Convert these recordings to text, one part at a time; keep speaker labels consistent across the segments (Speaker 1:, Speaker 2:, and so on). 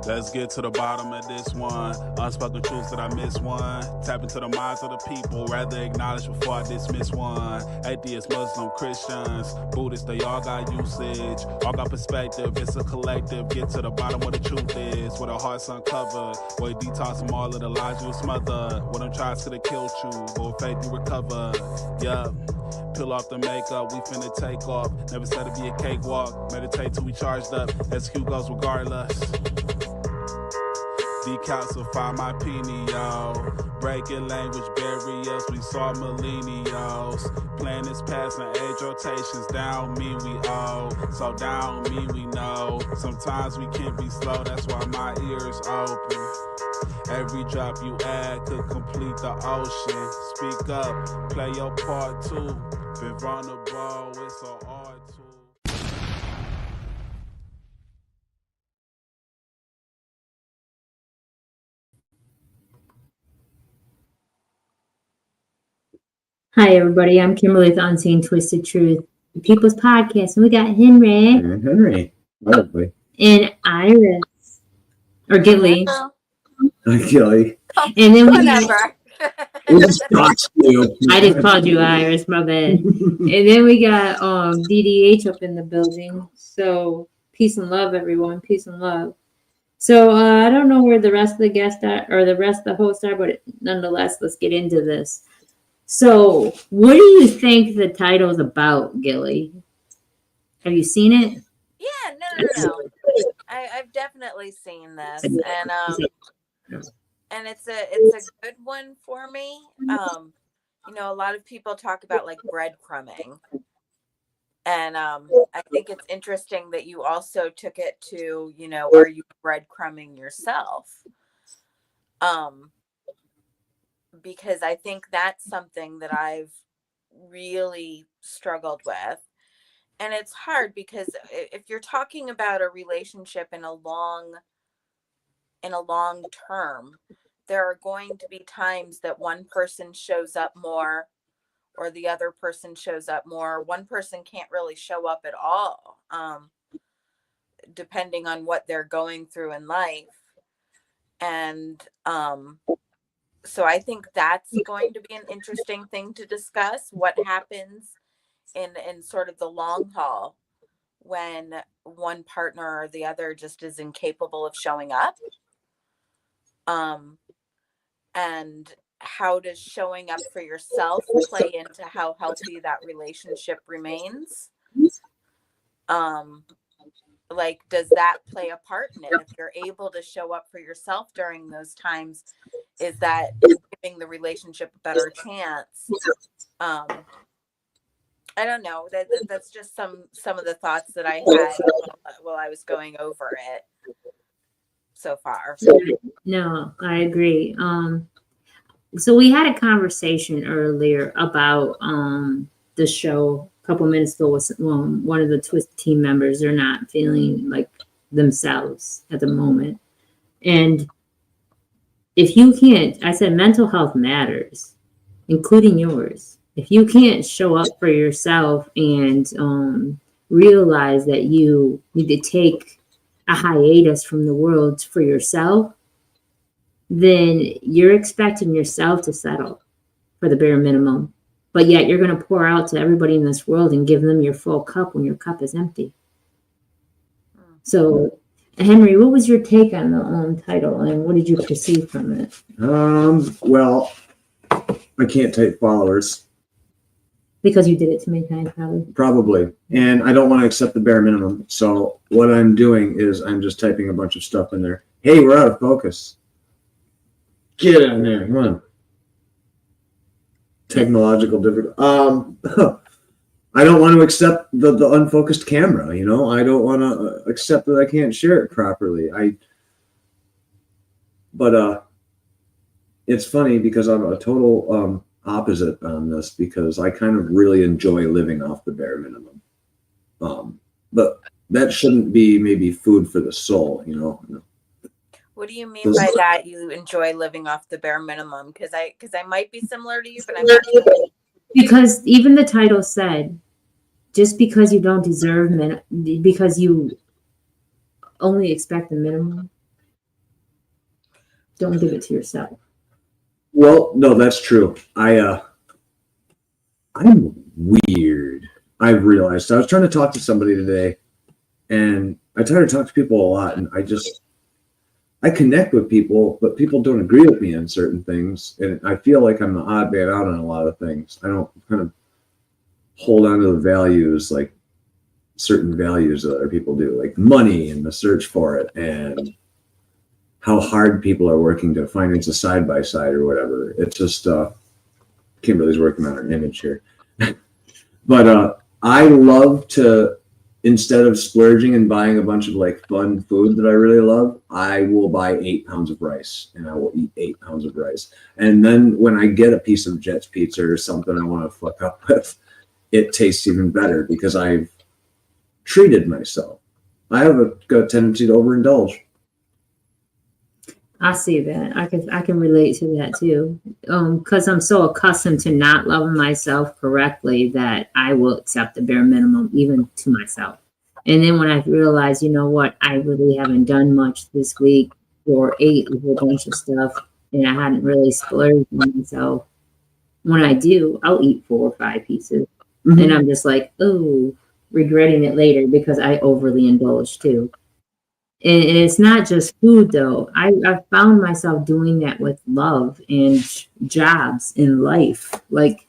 Speaker 1: Let's get to the bottom of this one. Unspoken truths that I miss one. Tap into the minds of the people, rather acknowledge before I dismiss one. Atheists, Muslim, Christians, Buddhists, they all got usage. All got perspective, it's a collective. Get to the bottom where the truth is. With our hearts uncovered. Where you detox from all of the lies you smothered. What them tries could have killed you, but with faith you recover. Yup. Peel off the makeup, we finna take off. Never said it'd be a cakewalk. Meditate till we charged up. Execute goes regardless. Decalcify my pineal. Breaking language barriers, we saw millennials. Planets passing age rotations, down me we owe. So down me we know. Sometimes we can be slow, that's why my ears open. Every drop you add could complete the ocean. Speak up, play your part too. Been vulnerable, it's so hard to.
Speaker 2: Hi, everybody. I'm Kimberly with Unseen Twisted Truth, the People's Podcast. And we got Henry.
Speaker 3: And Henry. Probably.
Speaker 2: And Iris. Or Gilly.
Speaker 3: Gilly.
Speaker 2: And then
Speaker 4: Whatever.
Speaker 3: We just got you.
Speaker 2: I just called you Iris, my bad. And then we got DDH up in the building. So peace and love, everyone. Peace and love. So I don't know where the rest of the guests are, or the rest of the hosts are, but nonetheless, let's get into this. So, what do you think the title's about, Gilly? Have you seen it?
Speaker 4: Yeah, no. I've definitely seen this, and it's a good one for me. A lot of people talk about like breadcrumbing, and I think it's interesting that you also took it to, are you breadcrumbing yourself? Because I think that's something that I've really struggled with. And it's hard because if you're talking about a relationship in a long term, there are going to be times that one person shows up more or the other person shows up more. One person can't really show up at all, depending on what they're going through in life. And, so I think that's going to be an interesting thing to discuss. What happens in sort of the long haul when one partner or the other just is incapable of showing up? And how does showing up for yourself play into how healthy that relationship remains? Like, does that play a part in it? If you're able to show up for yourself during those times, is that giving the relationship a better chance? I don't know. That's just some of the thoughts that I had while I was going over it so far.
Speaker 2: No, I agree. So we had a conversation earlier about the show a couple minutes ago with one of the Twisted team members. They're not feeling like themselves at the moment. And if you can't, I said mental health matters, including yours. If you can't show up for yourself and realize that you need to take a hiatus from the world for yourself, then you're expecting yourself to settle for the bare minimum. But yet you're going to pour out to everybody in this world and give them your full cup when your cup is empty. So, Henry, what was your take on the title and what did you perceive from it?
Speaker 3: Well, I can't take followers.
Speaker 2: Because you did it too many times, probably.
Speaker 3: Probably. And I don't want to accept the bare minimum. So what I'm doing is I'm just typing a bunch of stuff in there. Hey, we're out of focus. Get in there. Come on. Technological difficulty. I don't want to accept the unfocused camera, I don't want to accept that I can't share it properly. But it's funny because I'm a total opposite on this because I kind of really enjoy living off the bare minimum. But that shouldn't be maybe food for the soul,
Speaker 4: What do you mean by that? You enjoy living off the bare minimum? Because I might be similar to you, but I'm not sure.
Speaker 2: Because even the title said, just because you don't deserve because you only expect the minimum, Don't give it to yourself.
Speaker 3: Well, no, that's true. I'm weird. I've realized. I was trying to talk to somebody today, and I try to talk to people a lot, and I connect with people, but people don't agree with me on certain things, and I feel like I'm the odd man out on a lot of things. I don't kind of hold on to the values, like certain values that other people do, like money and the search for it, and how hard people are working to finance a side by side or whatever. It's just Kimberly's working on her image here. But I love to, instead of splurging and buying a bunch of like fun food that I really love, I will buy 8 pounds of rice and I will eat 8 pounds of rice. And then when I get a piece of Jets pizza or something I want to fuck up with, it tastes even better because I've treated myself. I have a good tendency to overindulge.
Speaker 2: I see that. I can relate to that too. Because I'm so accustomed to not loving myself correctly that I will accept the bare minimum even to myself. And then when I realize, you know what, I really haven't done much this week or ate a whole bunch of stuff and I hadn't really splurged on myself. When I do, I'll eat 4 or 5 pieces.
Speaker 3: Mm-hmm.
Speaker 2: And I'm just like, oh, regretting it later because I overly indulged too. And it's not just food, though. I found myself doing that with love and jobs in life. Like,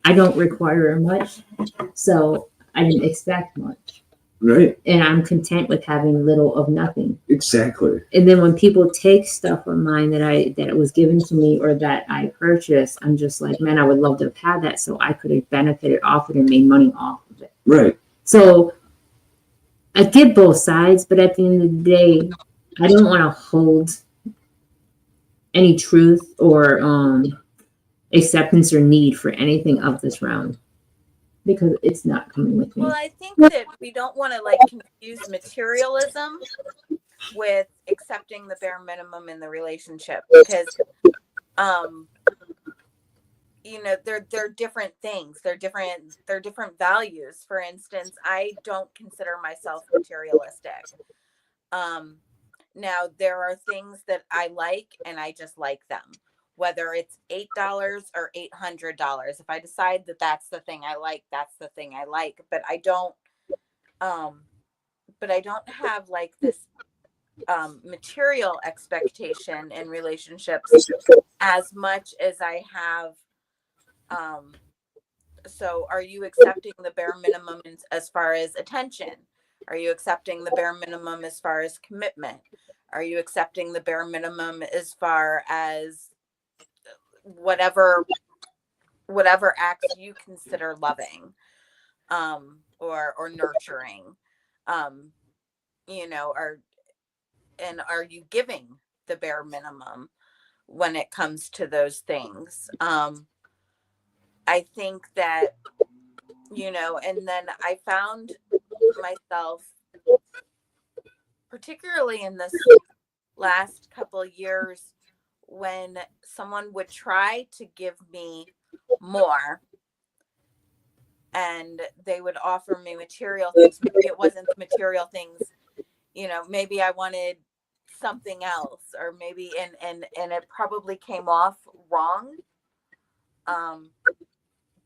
Speaker 2: I don't require much, so I didn't expect much.
Speaker 3: Right.
Speaker 2: And I'm content with having little of nothing.
Speaker 3: Exactly.
Speaker 2: And then when people take stuff of mine that it was given to me or that I purchased, I'm just like, man, I would love to have had that so I could have benefited off it and made money off of it.
Speaker 3: Right.
Speaker 2: So I get both sides, but at the end of the day, I don't want to hold any truth or acceptance or need for anything of this round because it's not coming with me.
Speaker 4: Well, I think that we don't want to like confuse materialism with accepting the bare minimum in the relationship because you know, they're different things. They're different values. For instance, I don't consider myself materialistic. Now there are things that I like and I just like them, whether it's $8 or $800. If I decide that that's the thing I like, that's the thing I like. But I don't have like this material expectation in relationships as much as I have. So are you accepting the bare minimum as far as attention? Are you accepting the bare minimum as far as commitment? Are you accepting the bare minimum as far as whatever acts you consider loving, or nurturing, you know, are you giving the bare minimum when it comes to those things? I think that, you know, and then I found myself, particularly in this last couple of years, when someone would try to give me more and they would offer me material things. Maybe it wasn't material things, you know, maybe I wanted something else, or maybe, and it probably came off wrong.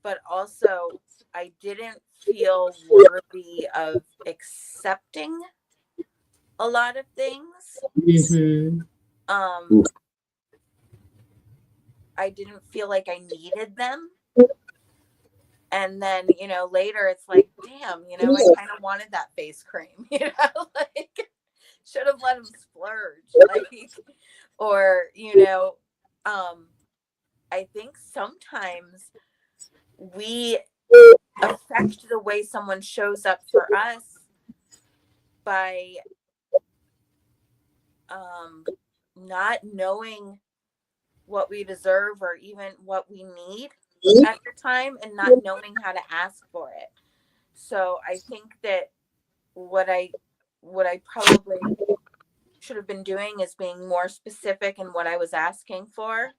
Speaker 4: But also I didn't feel worthy of accepting a lot of things.
Speaker 2: Mm-hmm.
Speaker 4: I didn't feel like I needed them. And then, you know, later it's like, damn, you know, I kind of wanted that face cream, you know, like should have let him splurge, like, or, you know, I think sometimes we affect the way someone shows up for us by not knowing what we deserve or even what we need at the time, and not knowing how to ask for it. So I think that what I probably should have been doing is being more specific in what I was asking for.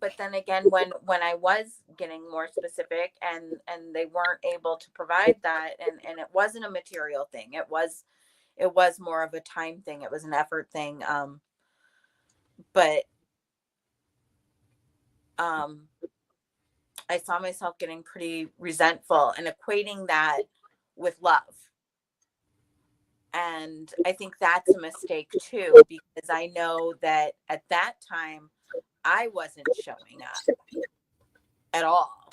Speaker 4: But then again, when I was getting more specific and they weren't able to provide that, and it wasn't a material thing, it was it was more of a time thing. It was an effort thing. But I saw myself getting pretty resentful and equating that with love. And I think that's a mistake too, because I know that at that time I wasn't showing up at all.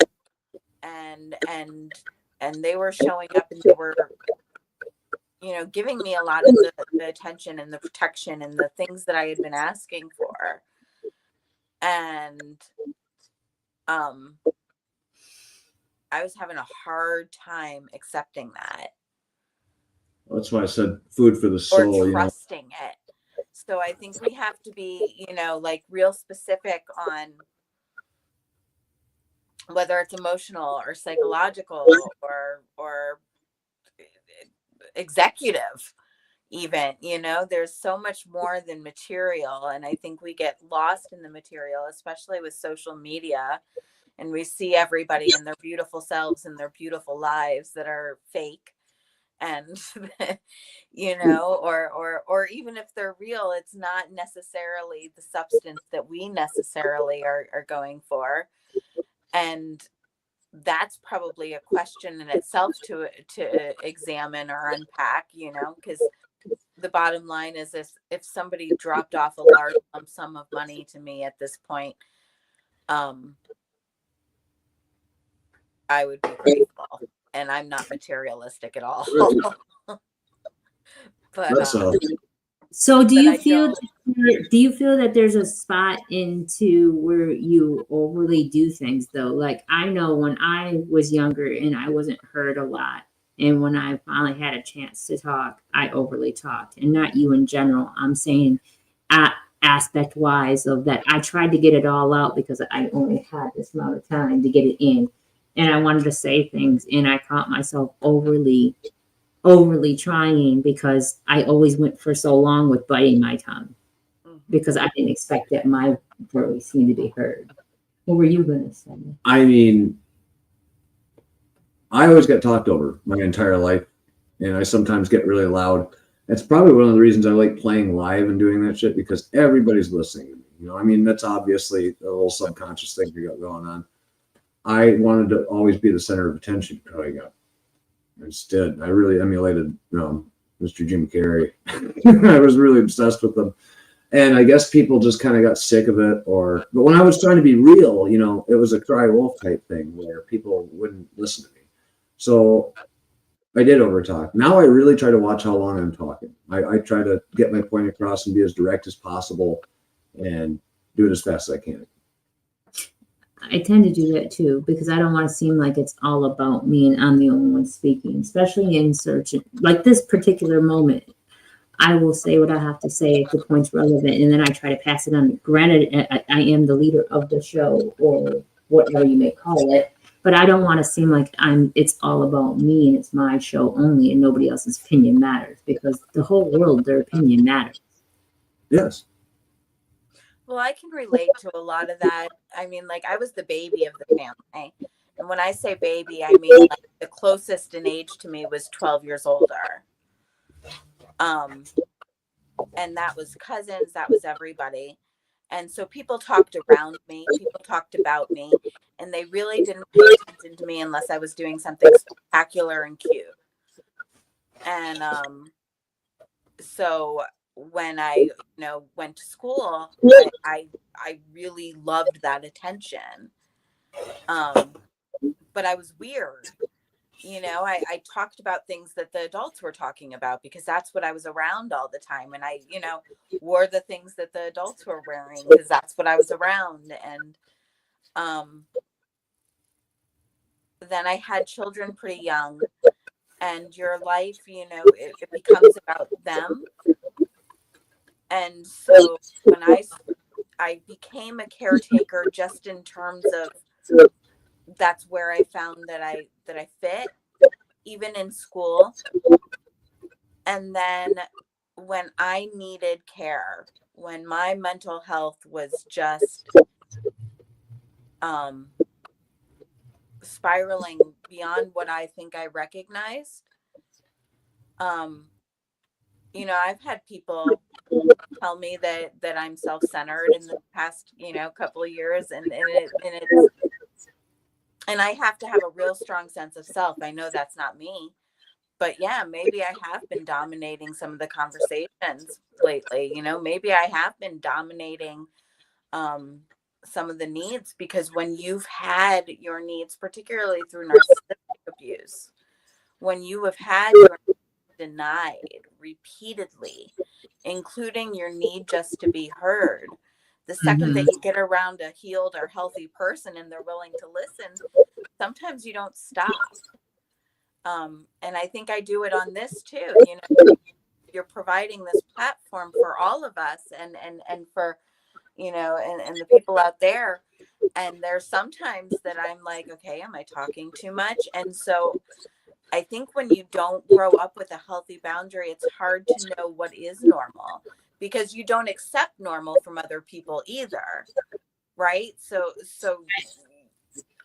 Speaker 4: And they were showing up, and they were, you know, giving me a lot of the attention and the protection and the things that I had been asking for. And I was having a hard time accepting that.
Speaker 3: That's why I said food for the soul.
Speaker 4: Or trusting it. So I think we have to be, you know, like real specific on whether it's emotional or psychological or executive even, you know, there's so much more than material. And I think we get lost in the material, especially with social media. And we see everybody in their beautiful selves and their beautiful lives that are fake. And, you know, or even if they're real, it's not necessarily the substance that we necessarily are going for. And that's probably a question in itself to examine or unpack, you know, because the bottom line is if somebody dropped off a large lump sum of money to me at this point, I would be grateful, and I'm not materialistic at all. But
Speaker 2: so do you feel that there's a spot into where you overly do things though? Like I know when I was younger and I wasn't heard a lot, and when I finally had a chance to talk, I overly talked. And not you in general. I'm saying aspect wise of that I tried to get it all out because I only had this amount of time to get it in. And I wanted to say things, and I caught myself overly trying because I always went for so long with biting my tongue because I didn't expect that my voice needed to be heard. What were you going to say?
Speaker 3: I mean, I always get talked over my entire life, and I sometimes get really loud. That's probably one of the reasons I like playing live and doing that shit, because everybody's listening to me. You know, I mean, that's obviously a little subconscious thing we got going on. I wanted to always be the center of attention growing up. Instead, I really emulated Mr. Jim Carrey. I was really obsessed with them. And I guess people just kind of got sick of it. But when I was trying to be real, you know, it was a cry wolf type thing where people wouldn't listen to me. So I did overtalk. Now I really try to watch how long I'm talking. I try to get my point across and be as direct as possible and do it as fast as I can.
Speaker 2: I tend to do that too, because I don't want to seem like it's all about me and I'm the only one speaking, especially in search like this particular moment. I will say what I have to say if the point's relevant, and then I try to pass it on. Granted, I am the leader of the show, or whatever you may call it, but I don't want to seem like it's all about me and it's my show only and nobody else's opinion matters, because the whole world, their opinion matters.
Speaker 3: Yes.
Speaker 4: Well, I can relate to a lot of that. I mean, like I was the baby of the family. And when I say baby, I mean like the closest in age to me was 12 years older. And that was cousins, that was everybody. And so people talked around me, people talked about me, and they really didn't pay attention to me unless I was doing something spectacular and cute. And so when I, went to school, I really loved that attention. But I was weird. I talked about things that the adults were talking about because that's what I was around all the time. And I, wore the things that the adults were wearing because that's what I was around. And then I had children pretty young, and your life, it becomes about them. And so when I became a caretaker, just in terms of that's where I found that I fit, even in school. And then when I needed care, when my mental health was just spiraling beyond what I think I recognized, you know, I've had people tell me that I'm self-centered in the past, you know, couple of years, and I have to have a real strong sense of self. I know that's not me, but yeah, maybe I have been dominating some of the conversations lately. You know, maybe I have been dominating some of the needs, because when you've had your needs, particularly through narcissistic abuse, when you have had your needs denied repeatedly, including your need just to be heard, the second that you get around a healed or healthy person and they're willing to listen, sometimes you don't stop. And I think I do it on this too. You know, you're providing this platform for all of us, and for, you know, and the people out there. And there's sometimes that I'm like, okay, am I talking too much? And so I think when you don't grow up with a healthy boundary, it's hard to know what is normal, because you don't accept normal from other people either. Right. So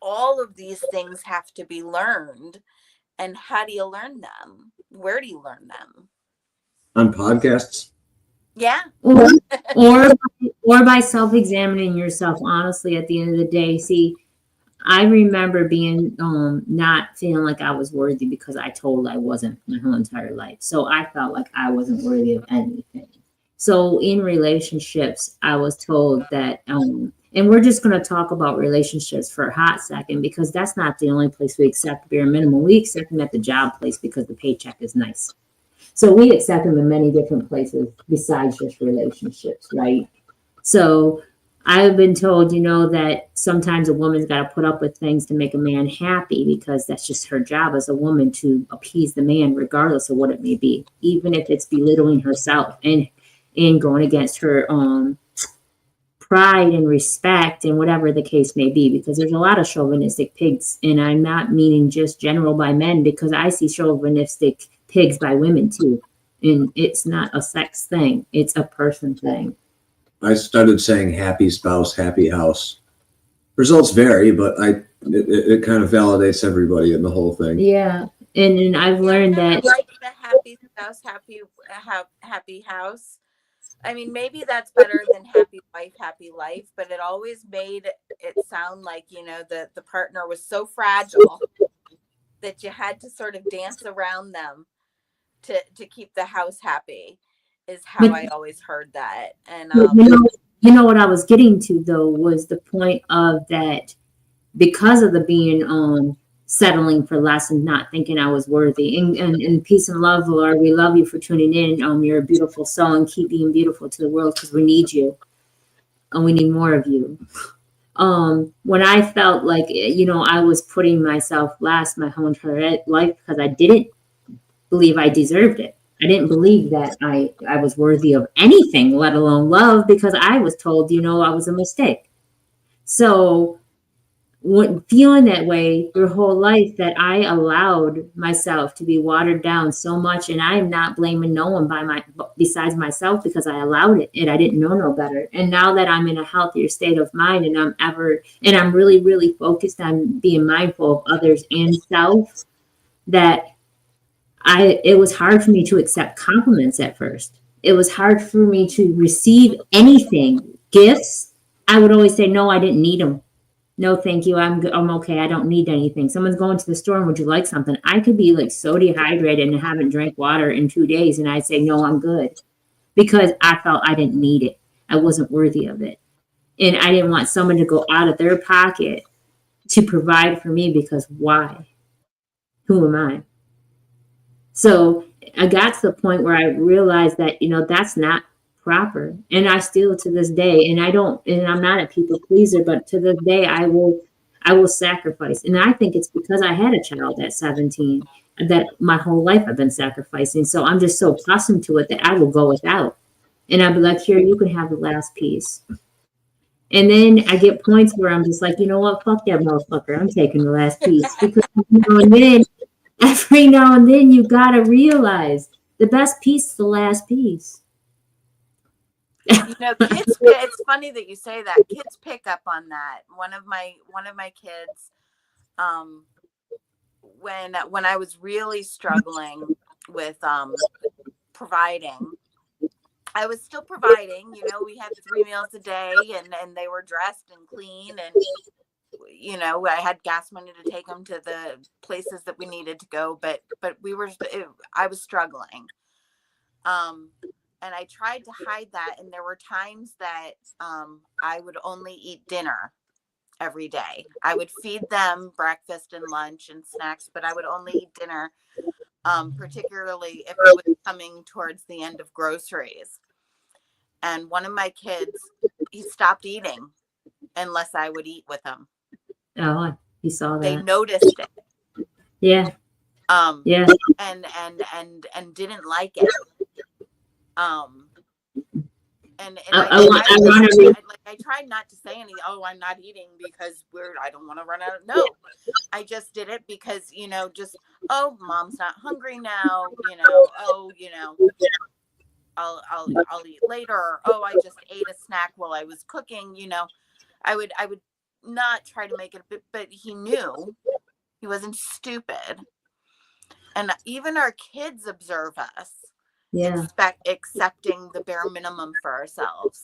Speaker 4: all of these things have to be learned. And how do you learn them? Where do you learn them?
Speaker 3: On podcasts.
Speaker 4: Yeah.
Speaker 2: or by self-examining yourself. Honestly, at the end of the day, see, I remember being not feeling like I was worthy because I told I wasn't my whole entire life. So I felt like I wasn't worthy of anything. So in relationships, I was told that, and we're just going to talk about relationships for a hot second, because that's not the only place we accept bare minimum. We accept them at the job place because the paycheck is nice. So we accept them in many different places besides just relationships, right? So I've been told, you know, that sometimes a woman's got to put up with things to make a man happy, because that's just her job as a woman, to appease the man, regardless of what it may be, even if it's belittling herself and going against her pride and respect and whatever the case may be, because there's a lot of chauvinistic pigs, and I'm not meaning just general by men, because I see chauvinistic pigs by women too, and it's not a sex thing, it's a person thing.
Speaker 3: I started saying happy spouse, happy house. Results vary, but it kind of validates everybody in the whole thing.
Speaker 2: Yeah, and I've learned that,
Speaker 4: like the happy spouse, happy house. I mean, maybe that's better than happy wife, happy life, but it always made it sound like, you know, the partner was so fragile that you had to sort of dance around them to keep the house happy, is how I always heard that. And
Speaker 2: you know what I was getting to though was the point of that, because of the being settling for less and not thinking I was worthy. And peace and love, Lord. We love you for tuning in. You're a beautiful soul, and keep being beautiful to the world, because we need you. And we need more of you. When I felt like, you know, I was putting myself last my whole entire life, because I didn't believe I deserved it. I didn't believe that I was worthy of anything, let alone love, because I was told, you know, I was a mistake. So feeling that way your whole life, that I allowed myself to be watered down so much, and I am not blaming no one besides myself, because I allowed it and I didn't know no better. And now that I'm in a healthier state of mind, and I'm really, really focused on being mindful of others and self, that it was hard for me to accept compliments at first. It was hard for me to receive anything, gifts. I would always say, no, I didn't need them. No, thank you. I'm okay. I don't need anything. Someone's going to the store and would you like something? I could be like so dehydrated and haven't drank water in 2 days, and I'd say, no, I'm good, because I felt I didn't need it. I wasn't worthy of it. And I didn't want someone to go out of their pocket to provide for me, because why? Who am I? So I got to the point where I realized that, you know, that's not proper. And I still, to this day, and I'm not a people pleaser, but to this day, I will sacrifice. And I think it's because I had a child at 17, that my whole life I've been sacrificing. So I'm just so accustomed to it that I will go without. And I'll be like, here, you can have the last piece. And then I get points where I'm just like, you know what? Fuck that motherfucker. I'm taking the last piece. Because every now and then you got to realize the best piece is the last piece.
Speaker 4: You know, kids, it's funny that you say that. Kids pick up on that. One of my kids, when I was really struggling with providing. I was still providing, you know, we had 3 meals a day and they were dressed and clean, and, you know, I had gas money to take them to the places that we needed to go, but I was struggling. And I tried to hide that. And there were times that, I would only eat dinner every day. I would feed them breakfast and lunch and snacks, but I would only eat dinner, particularly if it was coming towards the end of groceries. And one of my kids, he stopped eating unless I would eat with him.
Speaker 2: Oh, you saw
Speaker 4: They
Speaker 2: that.
Speaker 4: noticed it.
Speaker 2: Yeah. Yeah.
Speaker 4: And didn't like it. And I tried not to say anything. Oh, I'm not eating because I don't want to run out. No, I just did it because, you know, just, oh, mom's not hungry now, you know, oh, you know, I'll eat later. Or, oh, I just ate a snack while I was cooking. You know, I would not try to make it, but he knew. He wasn't stupid. And even our kids observe us.
Speaker 2: Yeah.
Speaker 4: Accepting the bare minimum for ourselves.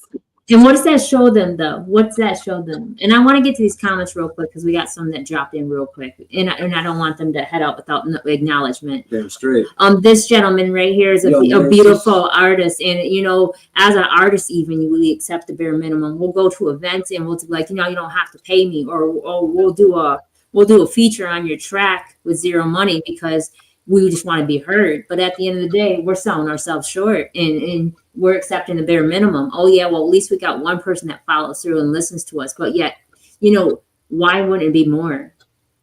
Speaker 2: And what does that show them, though? What's that show them? And I want to get to these comments real quick because we got some that dropped in real quick, and I don't want them to head out without acknowledgement.
Speaker 3: Damn straight.
Speaker 2: This gentleman right here is a beautiful artist, and you know, as an artist, even we accept the bare minimum. We'll go to events and we'll be like, you know, you don't have to pay me, or we'll do a feature on your track with zero money because we just want to be heard. But at the end of the day, we're selling ourselves short and we're accepting the bare minimum. Oh yeah, well, at least we got one person that follows through and listens to us. But yet, you know, why wouldn't it be more?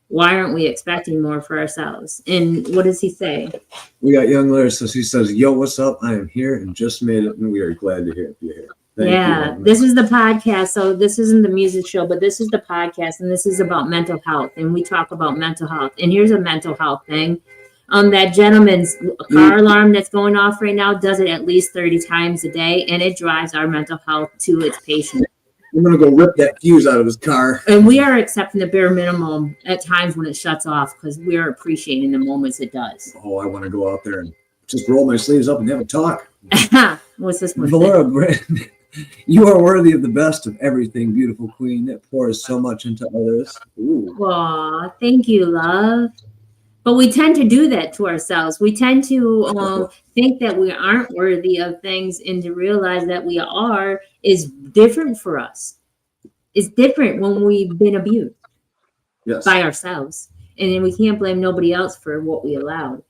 Speaker 2: Why aren't we expecting more for ourselves? And what does he say?
Speaker 3: We got young lyricist. He says, yo, what's up? I am here and just made it, and we are glad to hear you here. Thank you.
Speaker 2: This is the podcast. So this isn't the music show, but this is the podcast, and this is about mental health. And we talk about mental health. And here's a mental health thing. That gentleman's car alarm that's going off right now does it at least 30 times a day, and it drives our mental health to its patient.
Speaker 3: I'm going to go rip that fuse out of his car.
Speaker 2: And we are accepting the bare minimum at times when it shuts off because we are appreciating the moments it does.
Speaker 3: Oh, I want to go out there and just roll my sleeves up and have a talk.
Speaker 2: What's this one?
Speaker 3: Valora, you are worthy of the best of everything, beautiful queen that pours so much into others. Ooh.
Speaker 2: Aw, thank you, love. But we tend to do that to ourselves. We tend to think that we aren't worthy of things, and to realize that we are is different for us. It's different when we've been abused by ourselves. And then we can't blame nobody else for what we allowed.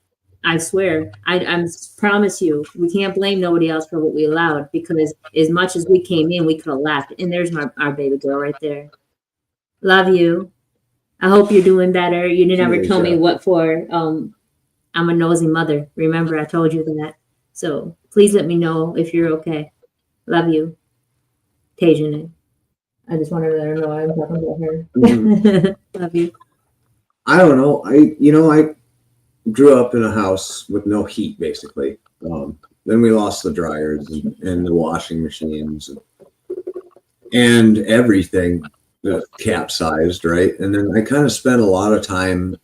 Speaker 2: I swear, I promise you, we can't blame nobody else for what we allowed, because as much as we came in, we could have left. And there's our baby girl right there. Love you. I hope you're doing better. You didn't ever tell me what for. I'm a nosy mother. Remember, I told you that. So please let me know if you're okay. Love you. Tajan. I just wanted to let her know I'm talking about her. Mm-hmm. Love you.
Speaker 3: I don't know. I grew up in a house with no heat, basically. Then we lost the dryers and the washing machines and everything. Capsized, right? And then I kind of spent a lot of time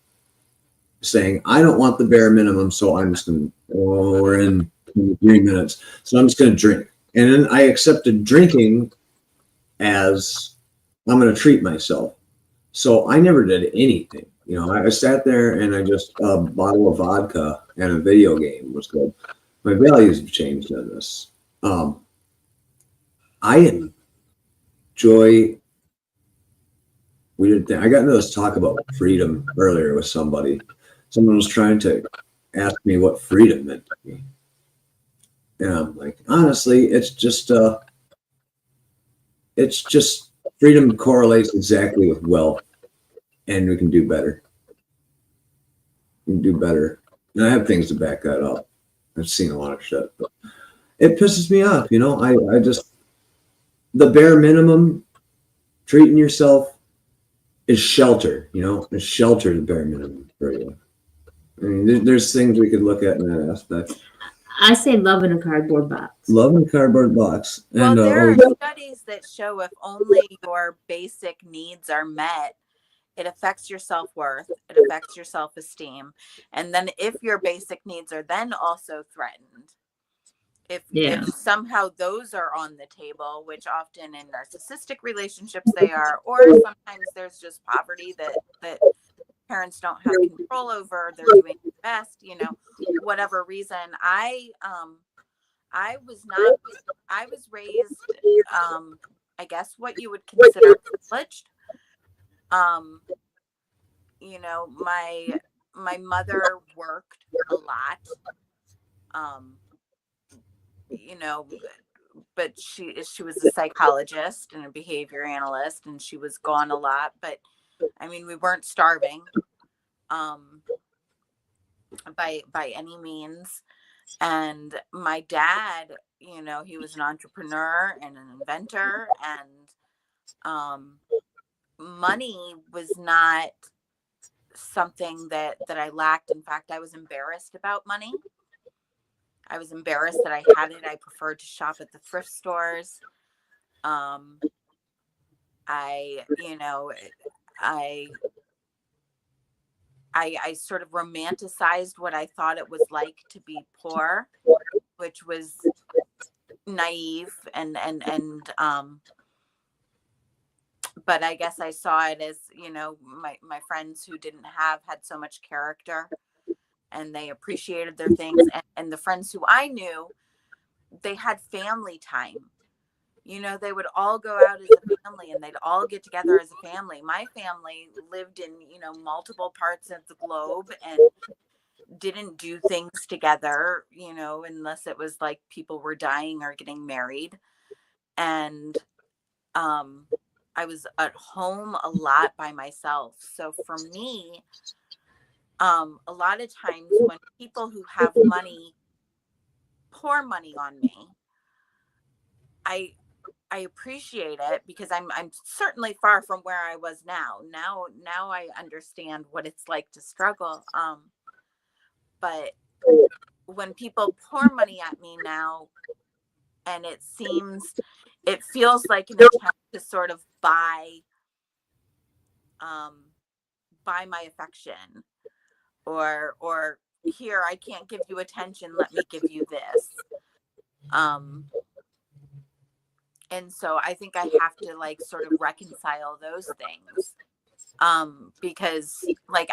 Speaker 3: saying, I don't want the bare minimum, so I'm just going to, we're in 3 minutes, so I'm just going to drink. And then I accepted drinking as I'm going to treat myself. So I never did anything. You know, I sat there and I just, a bottle of vodka and a video game was good. My values have changed on this. I enjoy. I got into this talk about freedom earlier with somebody. Someone was trying to ask me what freedom meant to me. And I'm like, honestly, it's just freedom correlates exactly with wealth, and we can do better. We can do better. And I have things to back that up. I've seen a lot of shit, but it pisses me off. You know, I just, the bare minimum, treating yourself, is shelter, you know, is shelter the bare minimum for you. I mean, there's things we could look at in that aspect.
Speaker 2: I say love in a cardboard box.
Speaker 3: Love in a cardboard box.
Speaker 4: Well, there are studies that show if only your basic needs are met, it affects your self-worth, it affects your self-esteem. And then if your basic needs are then also threatened, if somehow those are on the table, which often in narcissistic relationships they are, or sometimes there's just poverty that parents don't have control over, they're doing the best, you know, whatever reason. I was raised, I guess what you would consider privileged. You know, my mother worked a lot. You know, but she was a psychologist and a behavior analyst, and she was gone a lot. But I mean, we weren't starving, by any means. And my dad, you know, he was an entrepreneur and an inventor, and money was not something that I lacked. In fact, I was embarrassed about money. I was embarrassed that I had it. I preferred to shop at the thrift stores. I sort of romanticized what I thought it was like to be poor, which was naive and but I guess I saw it as, you know, my friends who didn't had so much character, and they appreciated their things. And the friends who I knew, they had family time. You know, they would all go out as a family, and they'd all get together as a family. My family lived in, you know, multiple parts of the globe and didn't do things together, you know, unless it was like people were dying or getting married. And I was at home a lot by myself. So for me, a lot of times when people who have money pour money on me, I appreciate it, because I'm certainly far from where I was now. Now I understand what it's like to struggle. But when people pour money at me now, and it feels like an attempt to sort of buy my affection, or here, I can't give you attention, let me give you this. And so I think I have to like sort of reconcile those things. Because like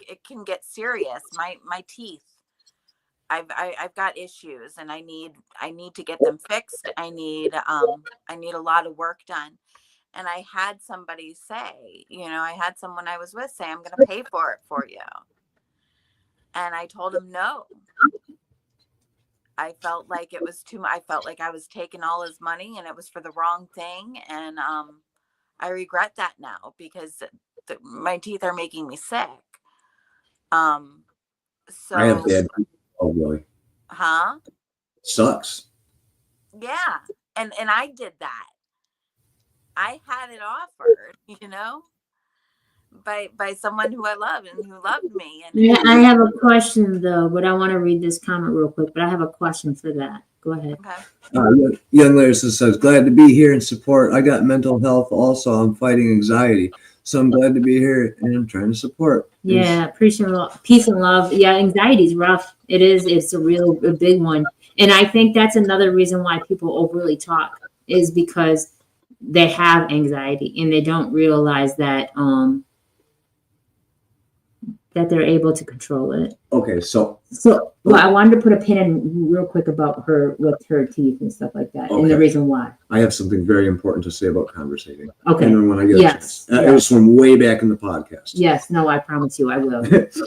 Speaker 4: it can get serious. My teeth, I've got issues, and I need to get them fixed. I need a lot of work done. And I had somebody say, you know, I had someone I was with say, I'm going to pay for it for you. And I told him no. I felt like it was too much. I felt like I was taking all his money, and it was for the wrong thing. And I regret that now, because my teeth are making me sick. So
Speaker 3: I have bad. Oh, really?
Speaker 4: Huh?
Speaker 3: Sucks.
Speaker 4: Yeah. And I did that. I had it offered, you know, by someone who I love and who loved me. And
Speaker 2: Yeah, I have a question though, but I want to read this comment real quick. But I have a question for that. Go ahead.
Speaker 4: Okay.
Speaker 3: Young Larissa says, glad to be here and support. I got mental health also. I'm fighting anxiety. So I'm glad to be here, and I'm trying to support.
Speaker 2: Yeah, appreciate peace and love. Yeah, anxiety is rough. It is. It's a big one. And I think that's another reason why people overly talk, is because they have anxiety and they don't realize that that they're able to control it.
Speaker 3: Okay, so
Speaker 2: well, I wanted to put a pin in real quick about her with her teeth and stuff like that, and the reason why.
Speaker 3: I have something very important to say about conversating.
Speaker 2: Okay.
Speaker 3: And when I get a chance. It was from way back in the podcast.
Speaker 2: Yes. No, I promise you, I will.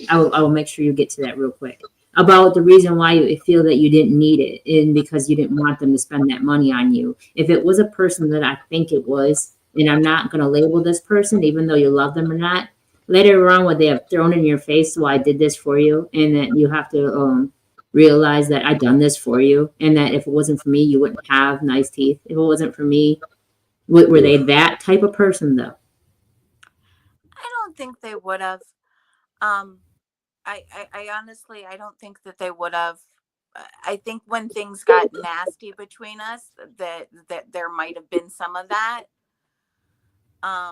Speaker 2: I will make sure you get to that real quick. About the reason why you feel that you didn't need it, and because you didn't want them to spend that money on you. If it was a person that I think it was, and I'm not going to label this person, even though you love them or not, later on, what they have thrown in your face, so I did this for you, and that you have to realize that I done this for you, and that if it wasn't for me, you wouldn't have nice teeth. If it wasn't for me, were they that type of person though?
Speaker 4: I don't think they would have. I honestly, I don't think that they would have. I think when things got nasty between us, that there might have been some of that.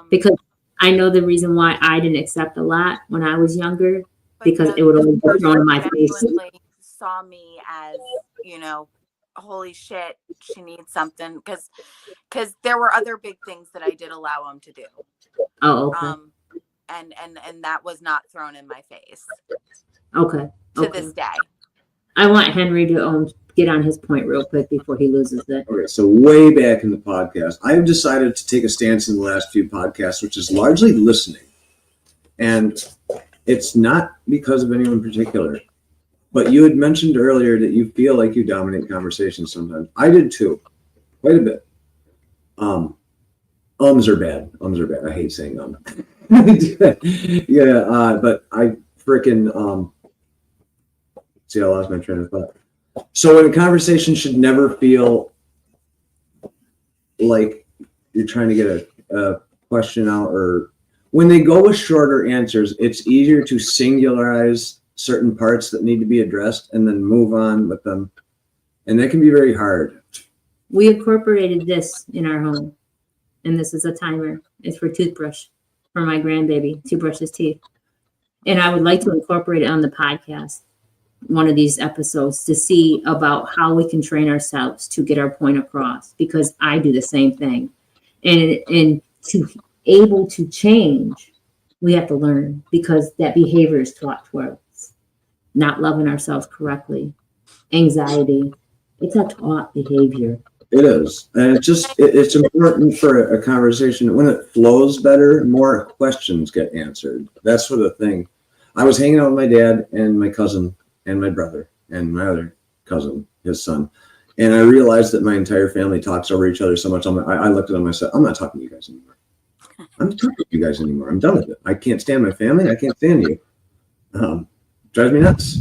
Speaker 2: Because I know the reason why I didn't accept a lot when I was younger, because it would always be thrown in my face.
Speaker 4: Saw me as, you know, holy shit, she needs something, because there were other big things that I did allow him to do.
Speaker 2: Oh, okay.
Speaker 4: And that was not thrown in my face
Speaker 2: Okay.
Speaker 4: to this day.
Speaker 2: I want Henry to get on his point real quick before he loses it.
Speaker 3: Okay, so way back in the podcast, I have decided to take a stance in the last few podcasts, which is largely listening. And it's not because of anyone in particular. But you had mentioned earlier that you feel like you dominate conversations sometimes. I did too, quite a bit. Ums are bad. I hate saying yeah, but I freaking see, I lost my train of thought. So when a conversation should never feel like you're trying to get a question out, or when they go with shorter answers, it's easier to singularize certain parts that need to be addressed and then move on with them. And that can be very hard.
Speaker 2: We incorporated this in our home. And this is a timer. It's for toothbrush for my grandbaby to brush his teeth. And I would like to incorporate it on the podcast, one of these episodes, to see about how we can train ourselves to get our point across, because I do the same thing. And to able to change, we have to learn, because that behavior is taught to us. Not loving ourselves correctly, anxiety, it's a taught behavior.
Speaker 3: It is. And it's important for a conversation. When it flows better, more questions get answered. That's sort of the thing. I was hanging out with my dad and my cousin and my brother and my other cousin, his son. And I realized that my entire family talks over each other so much. I looked at them and I said, I'm not talking to you guys anymore. I'm not talking to you guys anymore. I'm done with it. I can't stand my family. I can't stand you. Drives me nuts.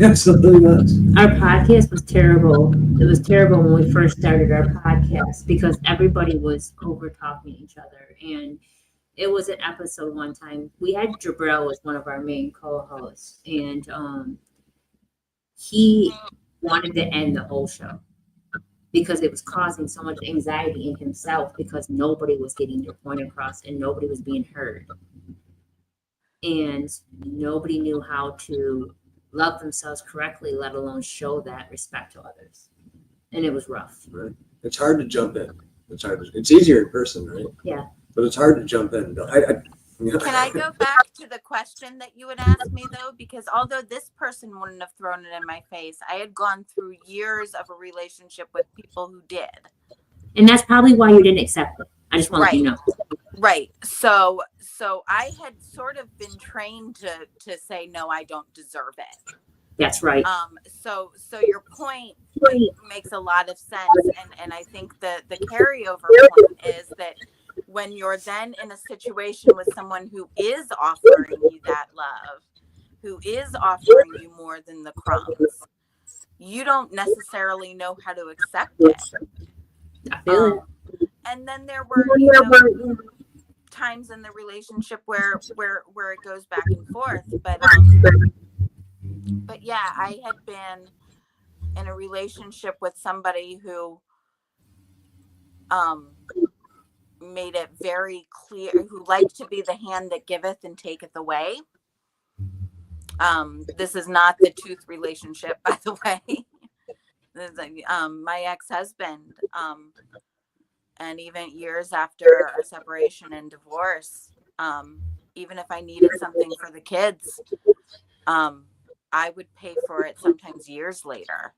Speaker 3: Absolutely nuts.
Speaker 2: Our podcast was terrible. It was terrible when we first started our podcast, because everybody was over talking each other. And it was an episode one time. We had Jabril as one of our main co-hosts, and he wanted to end the whole show because it was causing so much anxiety in himself, because nobody was getting their point across and nobody was being heard. And nobody knew how to love themselves correctly, let alone show that respect to others. And it was rough.
Speaker 3: Right. It's hard to jump in. It's easier in person, right?
Speaker 2: Yeah.
Speaker 3: But it's hard to jump in.
Speaker 4: Can I go back to the question that you had asked me, though? Because although this person wouldn't have thrown it in my face, I had gone through years of a relationship with people who did.
Speaker 2: And that's probably why you didn't accept it. I just want to let you know.
Speaker 4: Right. So I had sort of been trained to say, no, I don't deserve it.
Speaker 2: That's right.
Speaker 4: So your point makes a lot of sense. And I think the carryover point is that when you're then in a situation with someone who is offering you that love, who is offering you more than the crumbs, you don't necessarily know how to accept it.
Speaker 2: I feel it.
Speaker 4: And then there were times in the relationship where it goes back and forth. But yeah, I had been in a relationship with somebody who made it very clear, who liked to be the hand that giveth and taketh away. This is not the tooth relationship, by the way. This is my ex-husband, and even years after our separation and divorce, even if I needed something for the kids, I would pay for it sometimes years later,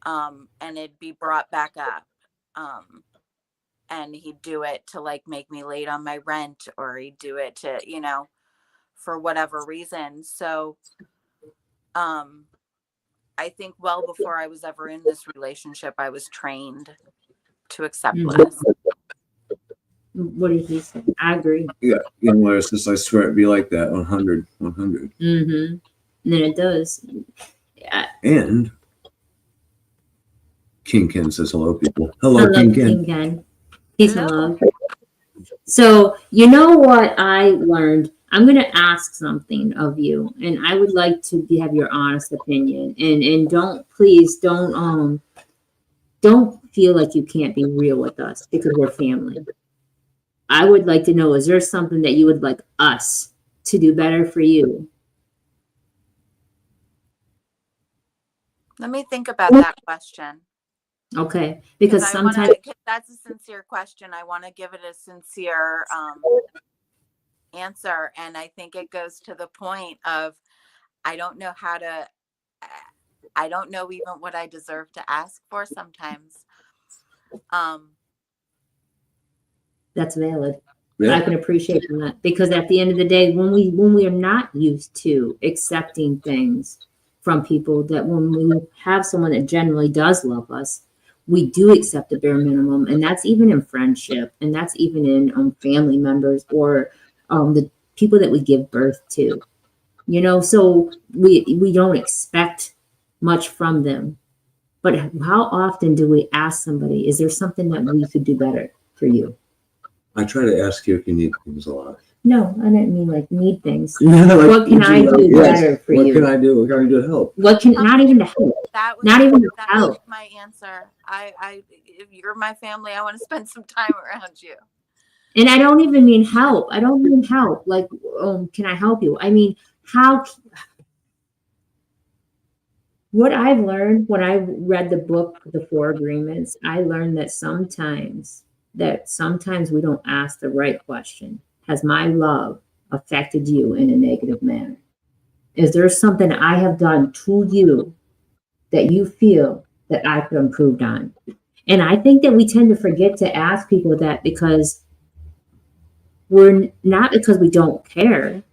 Speaker 4: and it'd be brought back up. And he'd do it to like make me late on my rent, or he'd do it to, for whatever reason. So, I think well before I was ever in this relationship, I was trained to accept less.
Speaker 2: What did he say? I agree.
Speaker 3: Yeah, it's just, I swear it'd be like that. 100.
Speaker 2: Mm-hmm. And then it does. Yeah.
Speaker 3: And King Ken says hello, people. Hello, King Ken.
Speaker 2: Peace and love. So, you know what I learned? I'm going to ask something of you, and I would like to have your honest opinion. And don't feel like you can't be real with us, because we're family. I would like to know, is there something that you would like us to do better for you?
Speaker 4: Let me think about that question.
Speaker 2: Okay, because
Speaker 4: I
Speaker 2: sometimes
Speaker 4: wanna, 'cause that's a sincere question. I want to give it a sincere answer. And I think it goes to the point of, I don't know how to, I don't know even what I deserve to ask for sometimes.
Speaker 2: that's valid.
Speaker 3: Yeah.
Speaker 2: I can appreciate that, because at the end of the day, when we are not used to accepting things from people, that when we have someone that generally does love us, we do accept the bare minimum, and that's even in friendship, and that's even in family members, or the people that we give birth to. You know, so we don't expect much from them. But how often do we ask somebody, is there something that we could do better for you?
Speaker 3: I try to ask you if you need things a lot.
Speaker 2: No, I didn't mean like need things.
Speaker 3: Like,
Speaker 2: What can
Speaker 3: would
Speaker 2: I
Speaker 3: you
Speaker 2: do
Speaker 3: like- yes.
Speaker 2: better for
Speaker 3: What
Speaker 2: you?
Speaker 3: can I do? What can I do to help?
Speaker 2: What can, not even to help.
Speaker 4: That was
Speaker 2: Not even to
Speaker 4: that
Speaker 2: help.
Speaker 4: was my answer. If you're my family, I want to spend some time around you.
Speaker 2: And I don't even mean help. I don't mean help. Like, can I help you? I mean, what I've learned when I read the book, The Four Agreements, I learned that sometimes we don't ask the right question. Has my love affected you in a negative manner? Is there something I have done to you that you feel that I could improve on? And I think that we tend to forget to ask people that, because we're not, because we don't care,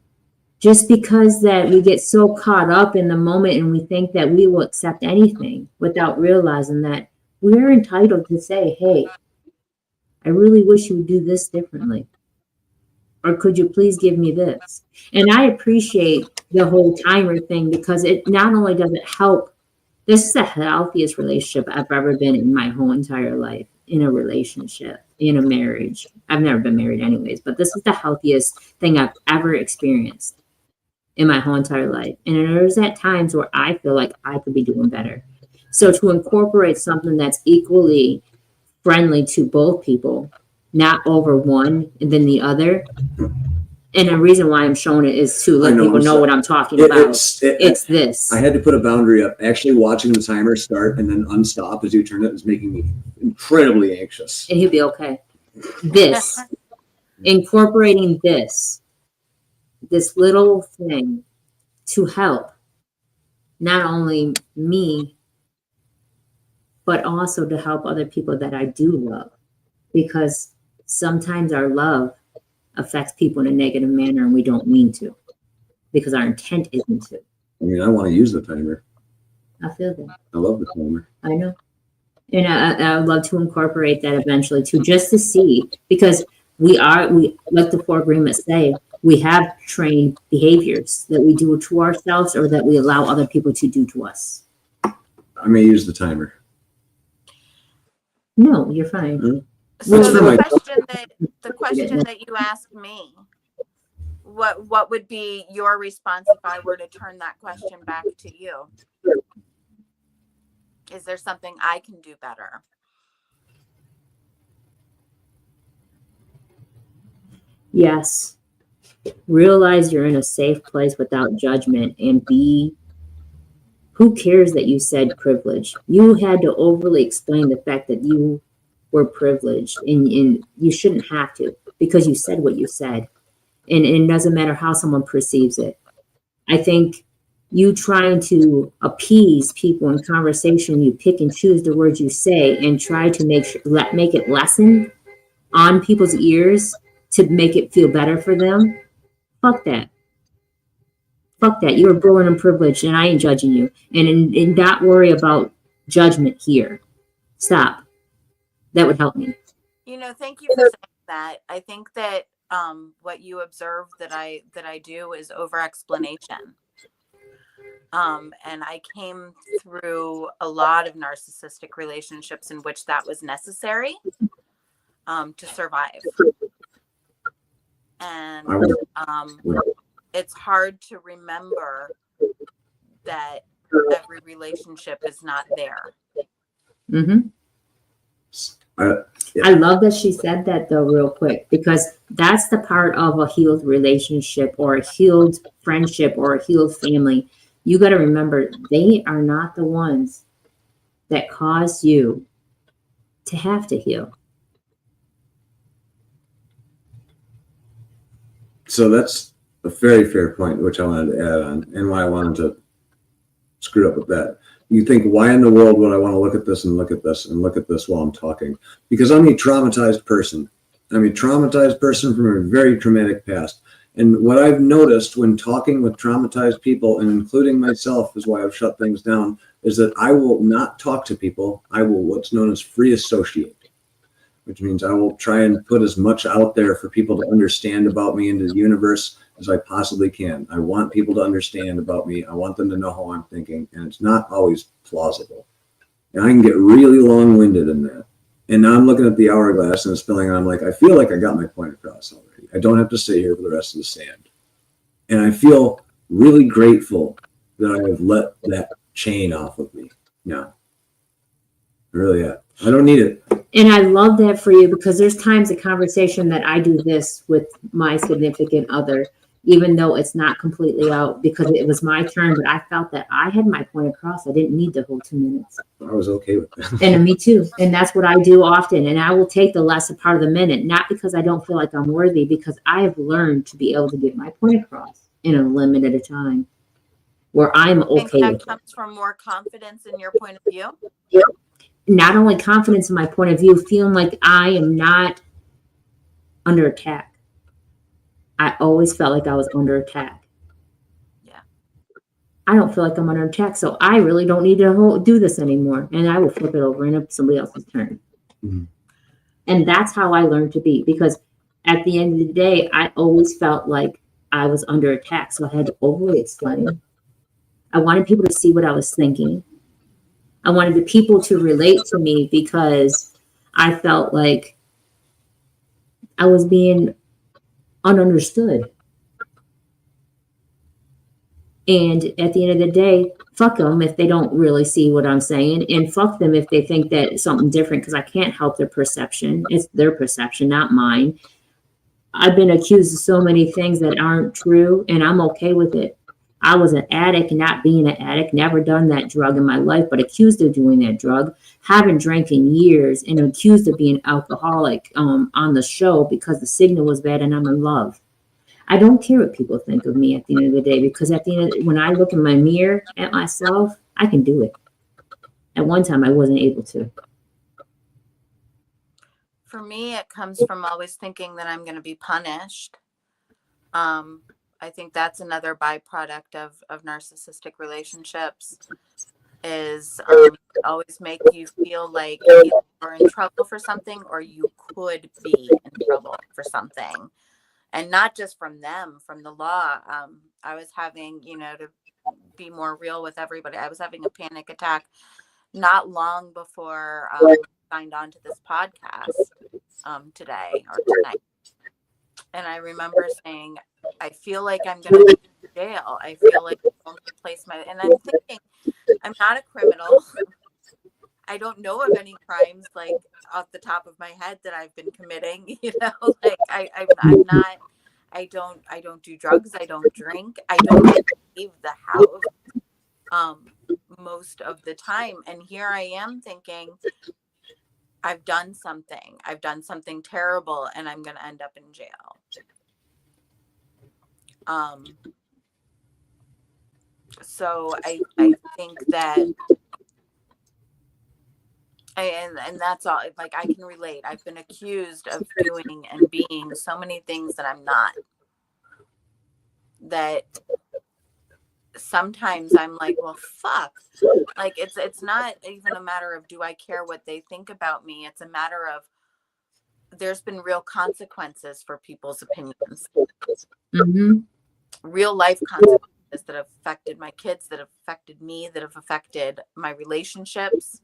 Speaker 2: just because that we get so caught up in the moment and we think that we will accept anything without realizing that we're entitled to say, hey, I really wish you would do this differently. Or could you please give me this? And I appreciate the whole timer thing, because it not only does it help, this is the healthiest relationship I've ever been in my whole entire life, in a relationship, in a marriage. I've never been married anyways, but this is the healthiest thing I've ever experienced in my whole entire life. And there's at times where I feel like I could be doing better. So to incorporate something that's equally friendly to both people, not over one and then the other. And the reason why I'm showing it is to let people know what I'm talking about. It's this.
Speaker 3: I had to put a boundary up. Actually, watching the timer start and then unstop as you turn it was making me incredibly anxious.
Speaker 2: And he'll be okay. This, incorporating this little thing to help not only me, but also to help other people that I do love. Because sometimes our love affects people in a negative manner and we don't mean to, because our intent isn't to.
Speaker 3: I mean, I want to use the timer.
Speaker 2: I feel that.
Speaker 3: I love the timer.
Speaker 2: I know. And I would love to incorporate that eventually too, just to see, because we like the Four Agreements say, we have trained behaviors that we do to ourselves or that we allow other people to do to us.
Speaker 3: I may use the timer.
Speaker 2: No, you're fine.
Speaker 3: Mm-hmm.
Speaker 4: So
Speaker 3: What's for my-
Speaker 4: the question that you asked me, what would be your response if I were to turn that question back to you? Is there something I can do better?
Speaker 2: Yes. Realize you're in a safe place without judgment, and who cares that you said privilege? You had to overly explain the fact that you were privileged, and you shouldn't have to, because you said what you said. And it doesn't matter how someone perceives it. I think you trying to appease people in conversation, you pick and choose the words you say and try to make it lessen on people's ears to make it feel better for them. Fuck that. Fuck that. You're born and privileged, and I ain't judging you. And not worry about judgment here. Stop. That would help me.
Speaker 4: Thank you for saying that. I think that what you observe that I do is over explanation. And I came through a lot of narcissistic relationships in which that was necessary to survive. And it's hard to remember that every relationship is not there.
Speaker 2: Mm-hmm. I love that she said that though, real quick, because that's the part of a healed relationship or a healed friendship or a healed family, you got to remember they are not the ones that cause you to have to heal.
Speaker 3: So that's a very fair point, which I wanted to add on, and why I wanted to screw up with that. You think, why in the world would I want to look at this and look at this and look at this while I'm talking? Because I'm a traumatized person. I'm a traumatized person from a very traumatic past. And what I've noticed when talking with traumatized people, and including myself, is why I've shut things down, is that I will not talk to people. I will what's known as free associate, which means I will try and put as much out there for people to understand about me into the universe as I possibly can. I want people to understand about me. I want them to know how I'm thinking, and it's not always plausible. And I can get really long-winded in that. And now I'm looking at the hourglass and it's filling, and I'm like, I feel like I got my point across already. I don't have to sit here for the rest of the stand. And I feel really grateful that I have let that chain off of me. Yeah. I really have. I don't need it.
Speaker 2: And I love that for you, because there's times a conversation that I do this with my significant other, even though it's not completely out, because it was my turn, but I felt that I had my point across. I didn't need the whole 2 minutes.
Speaker 3: I was okay with that.
Speaker 2: And me too. And that's what I do often. And I will take the lesser part of the minute, not because I don't feel like I'm worthy, because I have learned to be able to get my point across in a limited time where I'm okay
Speaker 4: I think
Speaker 2: with
Speaker 4: that comes from more confidence in your point of view.
Speaker 2: not only confidence in my point of view, feeling like I am not under attack. I always felt like I was under attack.
Speaker 4: Yeah.
Speaker 2: I don't feel like I'm under attack, so I really don't need to do this anymore. And I will flip it over and it's somebody else's turn.
Speaker 3: Mm-hmm.
Speaker 2: And that's how I learned to be, because at the end of the day, I always felt like I was under attack. So I had to overly explain. I wanted people to see what I was thinking. I wanted the people to relate to me, because I felt like I was being ununderstood. And at the end of the day, fuck them if they don't really see what I'm saying, and fuck them if they think that it's something different, because I can't help their perception. It's their perception, not mine. I've been accused of so many things that aren't true, and I'm okay with it. I was an addict, not being an addict, never done that drug in my life, but accused of doing that drug, haven't drank in years, and accused of being alcoholic on the show because the signal was bad and I'm in love. I don't care what people think of me at the end of the day, because at the end, when I look in my mirror at myself, I can do it. At one time, I wasn't able to.
Speaker 4: For me, it comes from always thinking that I'm going to be punished. I think that's another byproduct of narcissistic relationships, is always make you feel like you're in trouble for something, or you could be in trouble for something. And not just from them, from the law. I was having, to be more real with everybody, I was having a panic attack not long before I signed on to this podcast today or tonight. And I remember saying, I feel like I'm going to be in jail. I feel like I'm going to place my, and I'm thinking, I'm not a criminal. I don't know of any crimes, like, off the top of my head that I've been committing, like I'm not, I don't do drugs. I don't drink. I don't even leave the house most of the time. And here I am thinking, I've done something terrible, and I'm going to end up in jail. So I think that, and that's all, like, I can relate. I've been accused of doing and being so many things that I'm not, that sometimes I'm like, well, fuck, like, it's not even a matter of, do I care what they think about me? It's a matter of, there's been real consequences for people's opinions.
Speaker 2: Mm-hmm.
Speaker 4: Real life consequences that have affected my kids, that have affected me, that have affected my relationships,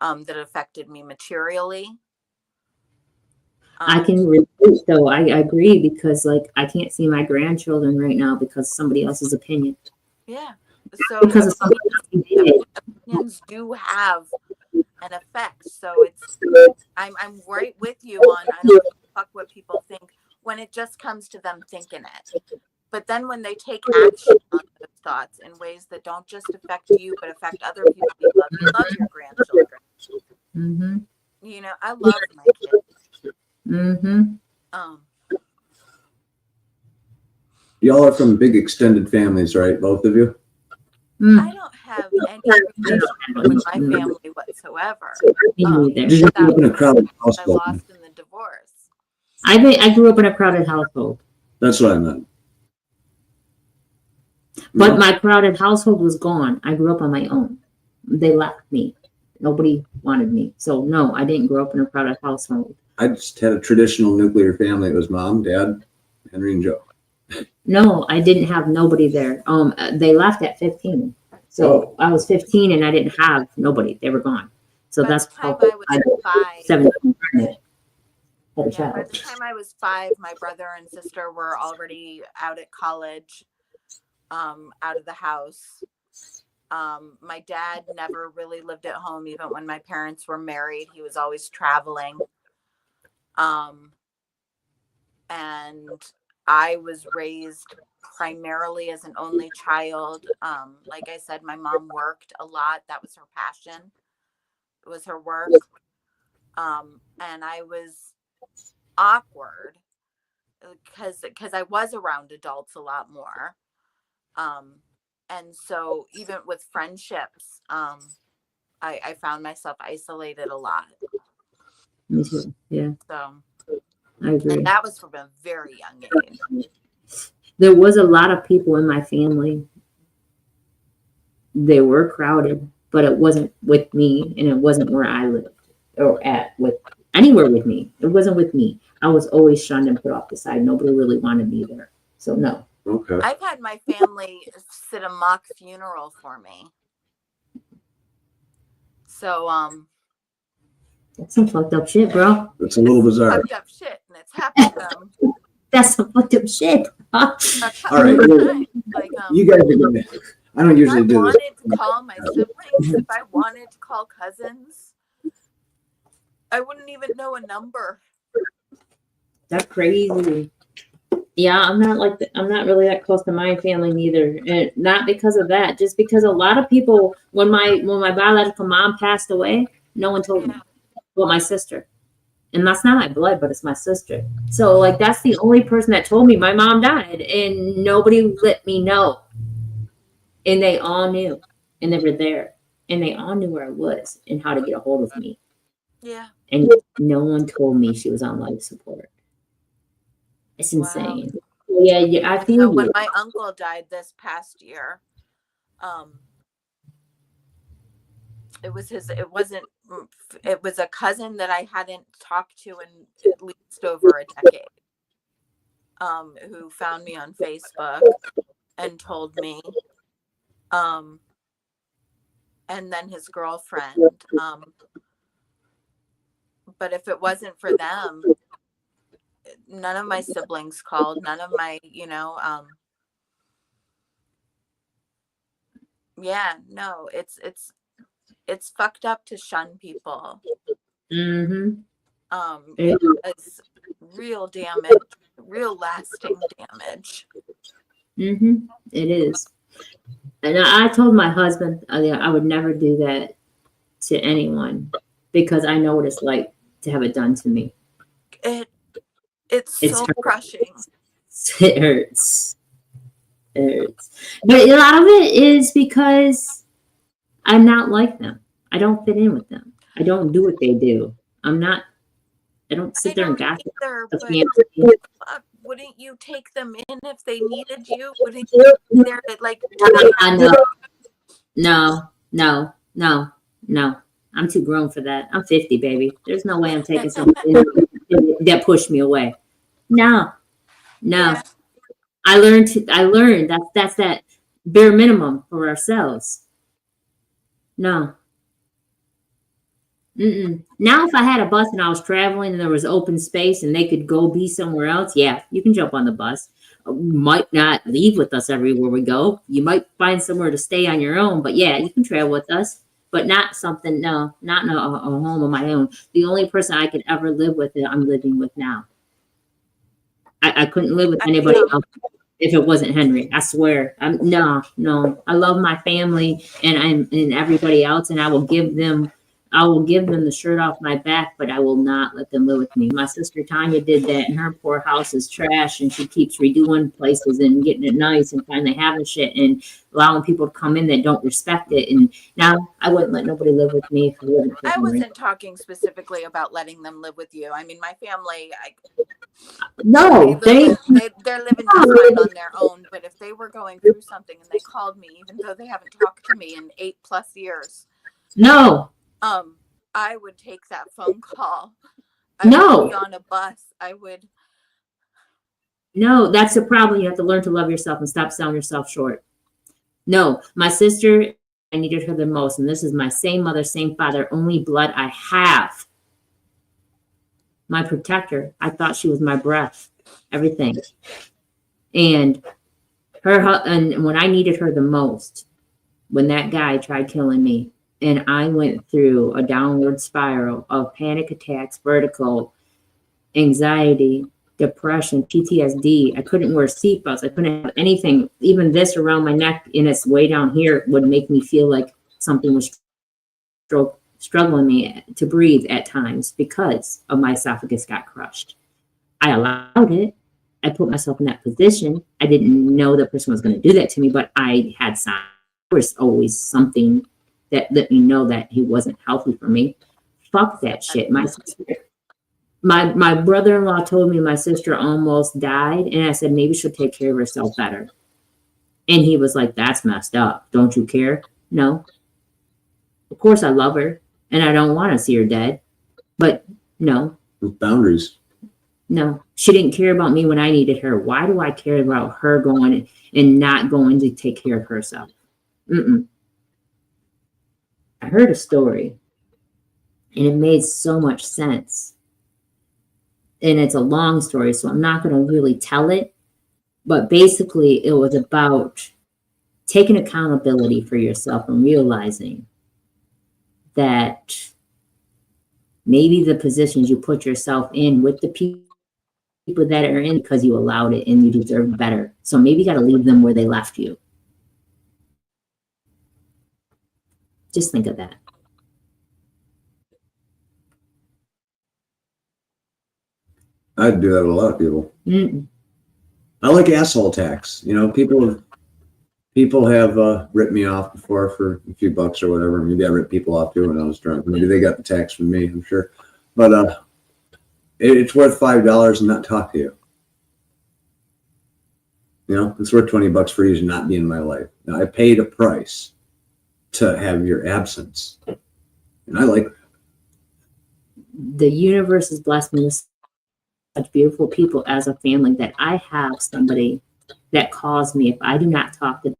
Speaker 4: that have affected me materially.
Speaker 2: I can relate, though. I agree, because, like, I can't see my grandchildren right now because of somebody else's opinion.
Speaker 4: Yeah. So
Speaker 2: Because of somebody else's opinion.
Speaker 4: opinions do have an effect. So I'm right with you on, I don't give a fuck what people think when it just comes to them thinking it. But then when they take action on those thoughts in ways that don't just affect you, but affect other people you love. You love your grandchildren.
Speaker 2: Mm-hmm.
Speaker 4: You know, I love my kids.
Speaker 2: Mm-hmm.
Speaker 3: Y'all are from big extended families, right? Both of you?
Speaker 4: I don't have any relationship with my family whatsoever.
Speaker 2: Me neither.
Speaker 3: Did you grow up in a crowded
Speaker 4: I
Speaker 3: household?
Speaker 4: lost in the divorce.
Speaker 2: I grew up in a crowded household,
Speaker 3: That's what I meant.
Speaker 2: but my crowded household was gone. I grew up on my own. They left me. Nobody wanted me. So no, I didn't grow up in a crowded household.
Speaker 3: I just had a traditional nuclear family. It was mom, dad, Henry, and Joe.
Speaker 2: No, I didn't have nobody there. They left at 15. So I was 15 and I didn't have nobody. They were gone. So
Speaker 4: By
Speaker 2: that's
Speaker 4: the time
Speaker 2: how
Speaker 4: I was 5.
Speaker 2: 17 had a
Speaker 4: Yeah, by
Speaker 2: child.
Speaker 4: the time I was 5, my brother and sister were already out at college, out of the house. My dad never really lived at home, even when my parents were married. He was always traveling. And I was raised primarily as an only child. Like I said, my mom worked a lot. That was her passion. It was her work. And I was awkward because I was around adults a lot more. And so even with friendships, I found myself isolated a lot.
Speaker 2: Me too. Yeah,
Speaker 4: So
Speaker 2: I agree.
Speaker 4: and that was from a very young age.
Speaker 2: There was a lot of people in my family. They were crowded, but it wasn't with me, and it wasn't where I lived or at with anywhere with me. It wasn't with me. I was always shunned and put off the side. Nobody really wanted me there. So no.
Speaker 3: Okay.
Speaker 4: I've had my family sit a mock funeral for me. So
Speaker 2: That's some fucked up shit, bro.
Speaker 3: That's a little bizarre.
Speaker 4: fucked up shit, and it's happened to them.
Speaker 2: That's some fucked up shit.
Speaker 3: All right, well,
Speaker 4: Like,
Speaker 3: you guys are good. I don't
Speaker 4: if I
Speaker 3: usually do this.
Speaker 4: wanted to call my siblings, if I wanted to call cousins, I wouldn't even know a number.
Speaker 2: That's crazy. Yeah, I'm not really that close to my family neither, and not because of that. Just because a lot of people, when my biological mom passed away, no one told me. Well, my sister, and that's not my blood, but it's my sister. So like that's the only person that told me my mom died, and nobody let me know. And they all knew, and they were there, and they all knew where I was and how to get a hold of me.
Speaker 4: Yeah.
Speaker 2: And no one told me she was on life support. It's insane. Wow. Yeah, I feel
Speaker 4: So
Speaker 2: you.
Speaker 4: when my uncle died this past year, it was a cousin that I hadn't talked to in at least over a decade, who found me on Facebook and told me, and then his girlfriend. But if it wasn't for them, none of my siblings called, none of my, yeah, no, it's fucked up to shun people.
Speaker 2: Mm-hmm.
Speaker 4: It's real damage, real lasting damage.
Speaker 2: Mm-hmm. It is. And I told my husband I would never do that to anyone because I know what it's like to have it done to me.
Speaker 4: It's so crushing.
Speaker 2: It hurts. It hurts. But a lot of it is because I'm not like them. I don't fit in with them. I don't do what they do. I don't sit there and gossip.
Speaker 4: Wouldn't you take them in if they needed you? Wouldn't you be there to like?
Speaker 2: No. I'm too grown for that. I'm 50, baby. There's no way I'm taking something that pushed me away. No. Yeah. I learned that's that bare minimum for ourselves. No. Now, if I had a bus and I was traveling and there was open space and they could go be somewhere else, yeah, you can jump on the bus. You might not leave with us everywhere we go. You might find somewhere to stay on your own, but yeah, you can travel with us. But not something, no, not in a home of my own. The only person I could ever live with, I'm living with now. I couldn't live with anybody else if it wasn't Henry. I swear. No. I love my family and everybody else, and I will give them the shirt off my back, but I will not let them live with me. My sister Tanya did that, and her poor house is trash, and she keeps redoing places and getting it nice and finally having shit and allowing people to come in that don't respect it. And now I wouldn't let nobody live with me if it wasn't for
Speaker 4: I
Speaker 2: Henry.
Speaker 4: wasn't talking specifically about letting them live with you. I mean, my family,
Speaker 2: No,
Speaker 4: they're living just fine on their own. But if they were going through something and they called me, even though they haven't talked to me in 8+ years,
Speaker 2: no.
Speaker 4: I would take that phone call. I
Speaker 2: No.
Speaker 4: would be on a bus.
Speaker 2: No, that's the problem. You have to learn to love yourself and stop selling yourself short. No, my sister, I needed her the most. And this is my same mother, same father, only blood I have. My protector. I thought she was my breath, everything. And and when I needed her the most, when that guy tried killing me, and I went through a downward spiral of panic attacks, vertigo, anxiety, depression, PTSD. I couldn't wear seatbelts. I couldn't have anything. Even this around my neck and it's way down here would make me feel like something was struggling me to breathe at times because of my esophagus got crushed. I allowed it. I put myself in that position. I didn't know the person was going to do that to me, but I had signs. There was always something that let me know that he wasn't healthy for me. Fuck that shit. My brother-in-law told me my sister almost died, and I said maybe she'll take care of herself better. And he was like, that's messed up. Don't you care? No. Of course I love her, and I don't want to see her dead. But no.
Speaker 3: With boundaries.
Speaker 2: No. She didn't care about me when I needed her. Why do I care about her going and not going to take care of herself? I heard a story, and it made so much sense. And it's a long story, so I'm not going to really tell it. But basically, it was about taking accountability for yourself and realizing that maybe the positions you put yourself in with the people that are in because you allowed it and you deserve better. So maybe you got to leave them where they left you. Just think of that.
Speaker 3: I'd do that with a lot of people. I like asshole tax. You know, people have ripped me off before for a few bucks or whatever. Maybe I ripped people off too when I was drunk. Maybe they got the tax from me, I'm sure. But it's worth $5 and not talk to you. You know, it's worth $20 for you to not be in my life. Now, I paid a price to have your absence. And I like
Speaker 2: the universe has blessed me with such beautiful people as a family that I have somebody that calls me if I do not talk to them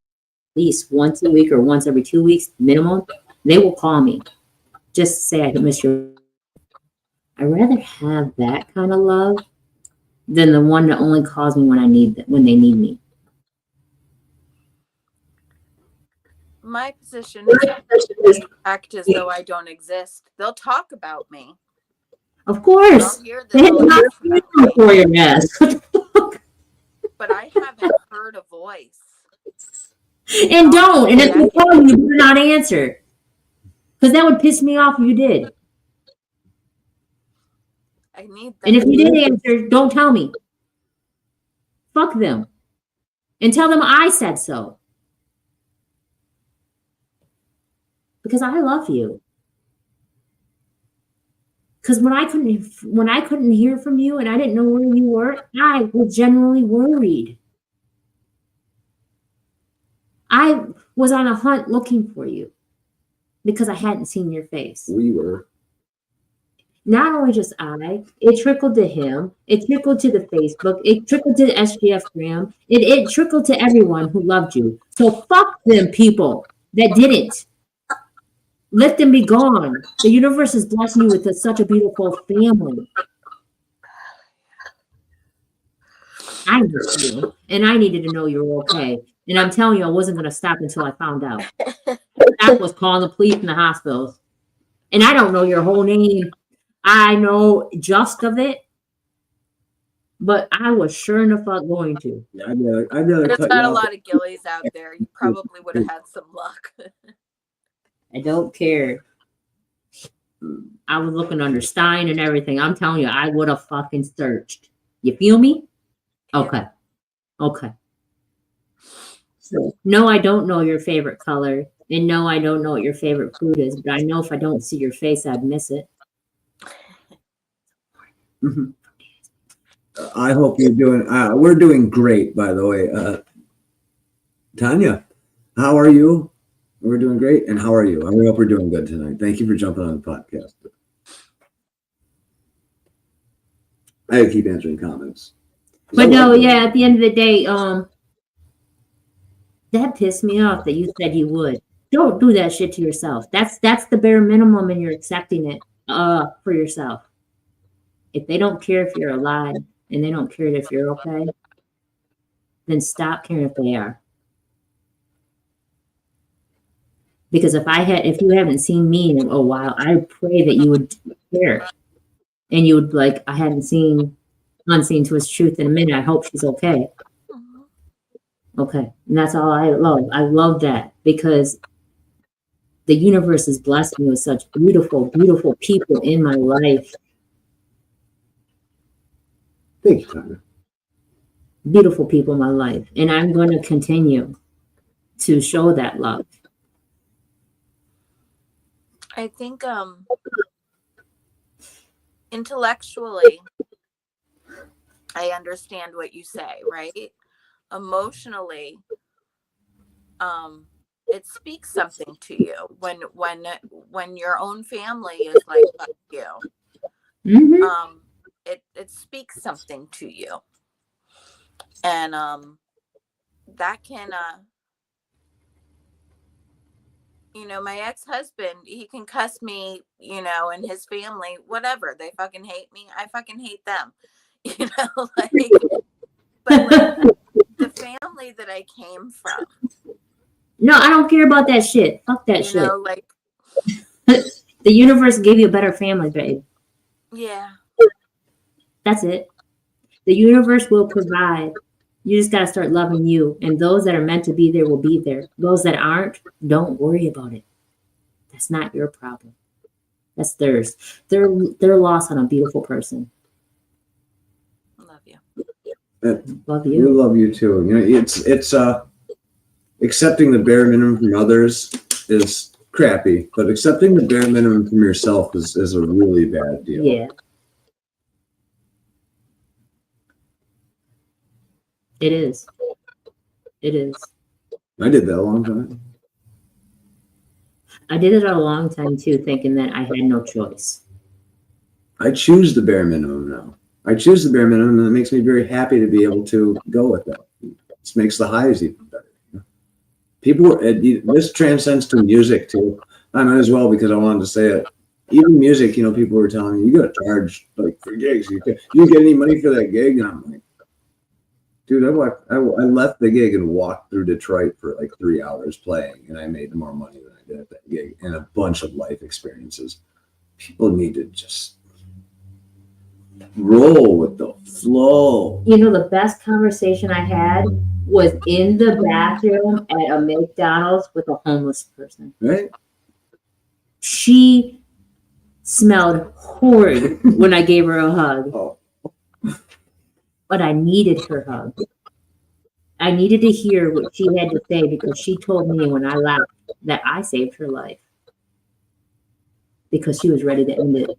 Speaker 2: at least once a week or once every 2 weeks minimum. They will call me just to say I miss you. I'd rather have that kind of love than the one that only calls me when they need me.
Speaker 4: My position is to act as though I don't exist. They'll talk about me.
Speaker 2: Of course.
Speaker 4: I'll hear
Speaker 2: They
Speaker 4: them
Speaker 2: have not
Speaker 4: talk about
Speaker 2: seen
Speaker 4: me,
Speaker 2: for your ass.
Speaker 4: but I haven't heard a voice.
Speaker 2: And don't. And if you call me, you do not answer. Because that would piss me off if you did.
Speaker 4: I need them.
Speaker 2: And if you did answer, don't tell me. Fuck them. And tell them I said so. Because I love you. Because when I couldn't hear from you and I didn't know where you were, I was genuinely worried. I was on a hunt looking for you because I hadn't seen your face.
Speaker 3: we were.
Speaker 2: Not only just it trickled to him, it trickled to the Facebook, it trickled to the SGF gram, it trickled to everyone who loved you. So fuck them people that didn't. Let them be gone. The universe has blessed me with such a beautiful family. I miss you, and I needed to know you were okay. And I'm telling you, I wasn't going to stop until I found out. That was calling the police in the hospitals. And I don't know your whole name. I know just of it. but I was sure in the fuck going to.
Speaker 3: I'd rather
Speaker 4: There's
Speaker 3: cut
Speaker 4: not
Speaker 3: you
Speaker 4: a
Speaker 3: off.
Speaker 4: lot of Gillies out there. You probably would have had some luck.
Speaker 2: I don't care. I was looking under Stein and everything. I'm telling you, I would have fucking searched. You feel me? Okay. Okay. So, no, I don't know your favorite color. And no, I don't know what your favorite food is. But I know if I don't see your face, I'd miss it.
Speaker 3: Mhm. I hope you're doing. We're doing great, by the way. Tanya, how are you? We're doing great, and how are you? I hope we're doing good tonight. Thank you for jumping on the podcast. I keep answering comments.
Speaker 2: But no, yeah, at the end of the day, that pissed me off that you said you would. Don't do that shit to yourself. That's the bare minimum, and you're accepting it for yourself. If they don't care if you're alive and they don't care if you're okay, then stop caring if they are. Because if you haven't seen me in a while, I pray that you would care. And you would like, I haven't seen Unseen to Its Truth in a minute. I hope she's okay. Okay. And that's all I love. I love that because the universe has blessed me with such beautiful, beautiful people in my life.
Speaker 3: Thank you, Tanya.
Speaker 2: Beautiful people in my life. And I'm going to continue to show that love.
Speaker 4: I think intellectually, I understand what you say, right? Emotionally, it speaks something to you when your own family is like, fuck you.
Speaker 2: Mm-hmm.
Speaker 4: It speaks something to you, and that can my ex-husband, he can cuss me, and his family, whatever, they fucking hate me, I fucking hate them, like, but like the family that I came from.
Speaker 2: No, I don't care about that shit. Fuck that shit.
Speaker 4: Like
Speaker 2: the universe gave you a better family, babe.
Speaker 4: Yeah.
Speaker 2: That's it. The universe will provide. You just got to start loving you. And those that are meant to be there will be there. Those that aren't, don't worry about it. That's not your problem. That's theirs. They're lost on a beautiful person.
Speaker 4: Love you.
Speaker 2: Love
Speaker 3: We
Speaker 2: you.
Speaker 3: love you too. It's accepting the bare minimum from others is crappy, but accepting the bare minimum from yourself is a really bad deal.
Speaker 2: Yeah. It is. It is.
Speaker 3: I did that a long time.
Speaker 2: I did it a long time too, thinking that I had no choice.
Speaker 3: I choose the bare minimum now. I choose the bare minimum, and it makes me very happy to be able to go with that. This makes the highs even better. This transcends to music too. I might as well, because I wanted to say it. Even music, people were telling me, you got to charge like for gigs. You get any money for that gig? And I'm like, dude, I left the gig and walked through Detroit for like 3 hours playing, and I made more money than I did at that gig, and a bunch of life experiences. People need to just roll with the flow.
Speaker 2: The best conversation I had was in the bathroom at a McDonald's with a homeless person.
Speaker 3: Right?
Speaker 2: She smelled horrid when I gave her a hug.
Speaker 3: Oh.
Speaker 2: But I needed her hug. I needed to hear what she had to say because she told me when I left that I saved her life. Because she was ready to end it.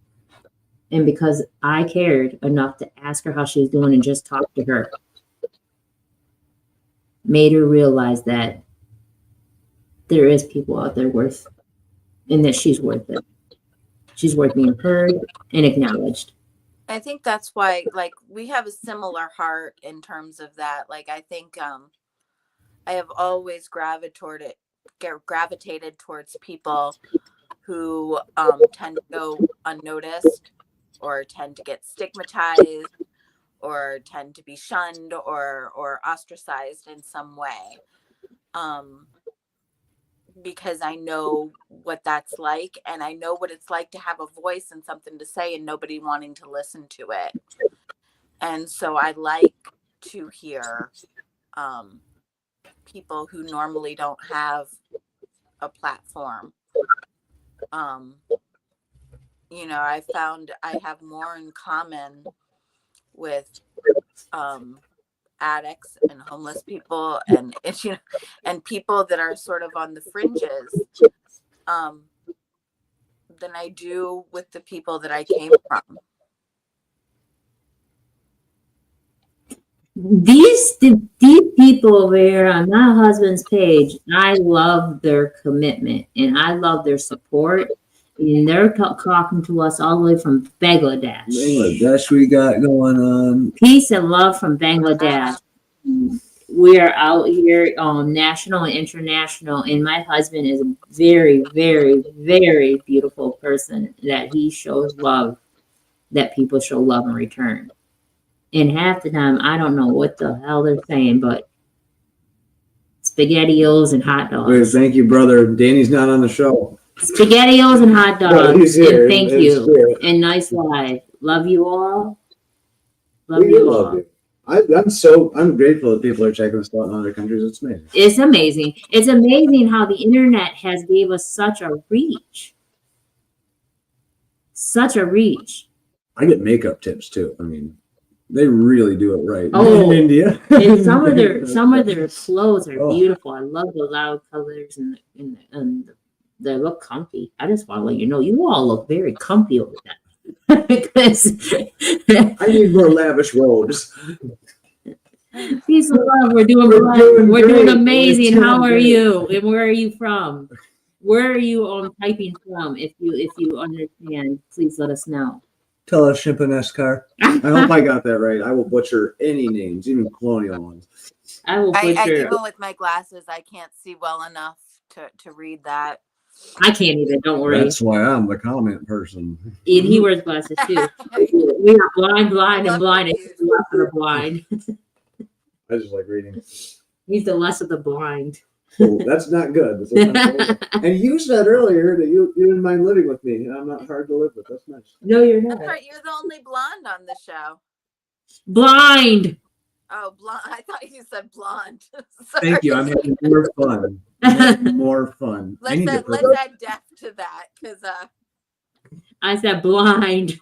Speaker 2: And because I cared enough to ask her how she was doing and just talk to her. Made her realize that there is people out there worth, and that she's worth it. She's worth being heard and acknowledged.
Speaker 4: I think that's why, like, we have a similar heart in terms of that. Like, I think I have always gravitated towards people who tend to go unnoticed, or tend to get stigmatized, or tend to be shunned or ostracized in some way. Because I know what that's like, and I know what it's like to have a voice and something to say and nobody wanting to listen to it. And so I like to hear people who normally don't have a platform. You know, I found I have more in common with addicts and homeless people and you know, and people that are sort of on the fringes than I do with the people that I came from.
Speaker 2: These people over here on my husband's page, I love their commitment and I love their support. And they're talking to us all the way from Bangladesh.
Speaker 3: Bangladesh we got going on.
Speaker 2: Peace and love from Bangladesh. We are out here on national and international, and my husband is a very, very, very beautiful person that he shows love, that people show love in return. And half the time, I don't know what the hell they're saying, but SpaghettiOs and hot dogs.
Speaker 3: Wait, thank you, brother. Danny's not on the show.
Speaker 2: SpaghettiOs and hot dogs.
Speaker 3: No, he's here.
Speaker 2: And thank
Speaker 3: It's
Speaker 2: you.
Speaker 3: true.
Speaker 2: And nice live. Love you all. Love
Speaker 3: We
Speaker 2: you
Speaker 3: love
Speaker 2: all.
Speaker 3: you. I'm grateful that people are checking us out in other countries. It's amazing.
Speaker 2: It's amazing. It's amazing how the internet has gave us such a reach. Such a reach.
Speaker 3: I get makeup tips too. I mean, they really do it right
Speaker 2: Oh.
Speaker 3: in India.
Speaker 2: And some of their clothes are
Speaker 3: Oh.
Speaker 2: beautiful. I love the loud colors and they look comfy. I just want to let you know, you all look very comfy over there. Because
Speaker 3: I need more lavish robes.
Speaker 2: peace of love. We're doing
Speaker 3: We're doing great.
Speaker 2: amazing.
Speaker 3: We're
Speaker 2: How
Speaker 3: doing
Speaker 2: are
Speaker 3: great.
Speaker 2: you? And where are you from? Where are you typing from? If you understand, please let us know.
Speaker 3: Tell us, Shimpaneskar. I hope I got that right. I will butcher any names, even colonial ones.
Speaker 2: I will
Speaker 4: I
Speaker 2: butcher.
Speaker 4: even with my glasses, I can't see well enough to read that.
Speaker 2: I can't even. Don't worry.
Speaker 3: That's why I'm the comment person.
Speaker 2: And he wears glasses too. We are blind, and
Speaker 4: Love
Speaker 2: blind, and
Speaker 4: you.
Speaker 2: he's the less of the blind.
Speaker 3: I just like reading.
Speaker 2: He's the less of the blind.
Speaker 3: Oh, that's not good. That's not good. And you said earlier that you didn't mind living with me. I'm not hard to live with. That's nice.
Speaker 2: No, you're not.
Speaker 4: That's right. You're the only blonde on the show.
Speaker 2: Blind.
Speaker 4: Oh, blonde. I thought you said blonde. Sorry.
Speaker 3: Thank you. I'm having more fun. More fun. I need to
Speaker 4: Let's add deaf to that because
Speaker 2: I said blind.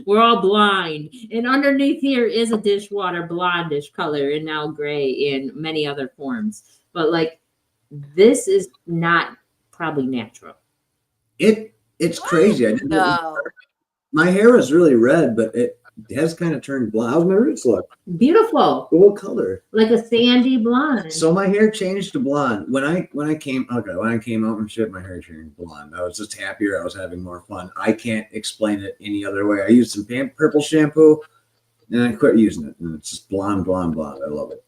Speaker 2: We're all blind. And underneath here is a dishwater blondish color and now gray in many other forms. But like this is not probably natural.
Speaker 3: It's crazy. I didn't
Speaker 4: no.
Speaker 3: My hair was really red, but it has kind of turned blonde. How's my roots look?
Speaker 2: Beautiful.
Speaker 3: What color?
Speaker 2: Like a sandy blonde.
Speaker 3: So my hair changed to blonde when I came out and shit. My hair turned blonde. I was just happier. I was having more fun. I can't explain it any other way. I used some purple shampoo, and I quit using it. And it's just blonde. I love it.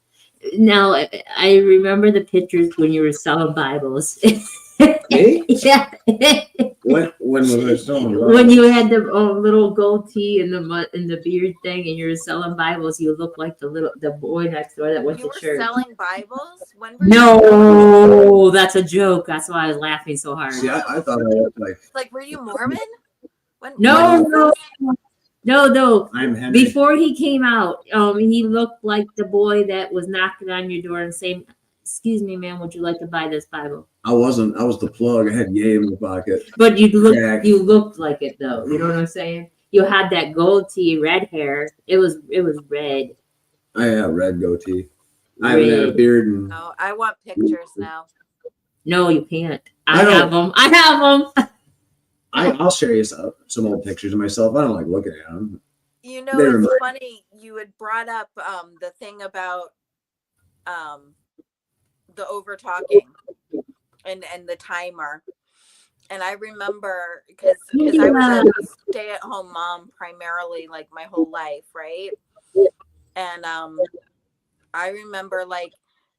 Speaker 2: Now I remember the pictures when you were selling Bibles.
Speaker 3: Me?
Speaker 2: Yeah.
Speaker 3: When was I selling?
Speaker 2: When you had the little goatee and the beard thing, and you were selling Bibles, you looked like the boy next door that went
Speaker 4: You
Speaker 2: to
Speaker 4: were
Speaker 2: church.
Speaker 4: selling Bibles? When were you
Speaker 2: No, that's a joke. That's why I was laughing so hard.
Speaker 3: See, I thought I looked like
Speaker 4: were you Mormon?
Speaker 2: No.
Speaker 3: I'm Henry.
Speaker 2: Before he came out, he looked like the boy that was knocking on your door and saying, "Excuse me, ma'am, would you like to buy this Bible?"
Speaker 3: I wasn't. I was the plug. I had yay in my pocket.
Speaker 2: But you
Speaker 3: Correct.
Speaker 2: looked like it though. You know what I'm saying? You had that gold tee, red hair. It was red.
Speaker 3: I have red goatee. I haven't had a
Speaker 2: Red.
Speaker 3: beard and
Speaker 4: No, I want pictures now.
Speaker 2: No, you can't.
Speaker 3: I
Speaker 2: I
Speaker 3: don't-
Speaker 2: have them.
Speaker 3: I'll share you some old pictures of myself. I don't like looking at them.
Speaker 4: You know,
Speaker 3: They
Speaker 4: it's
Speaker 3: remind-
Speaker 4: funny. You had brought up the thing about the over talking and the timer. And I remember because I was a stay-at-home mom primarily like my whole life, right? And I remember like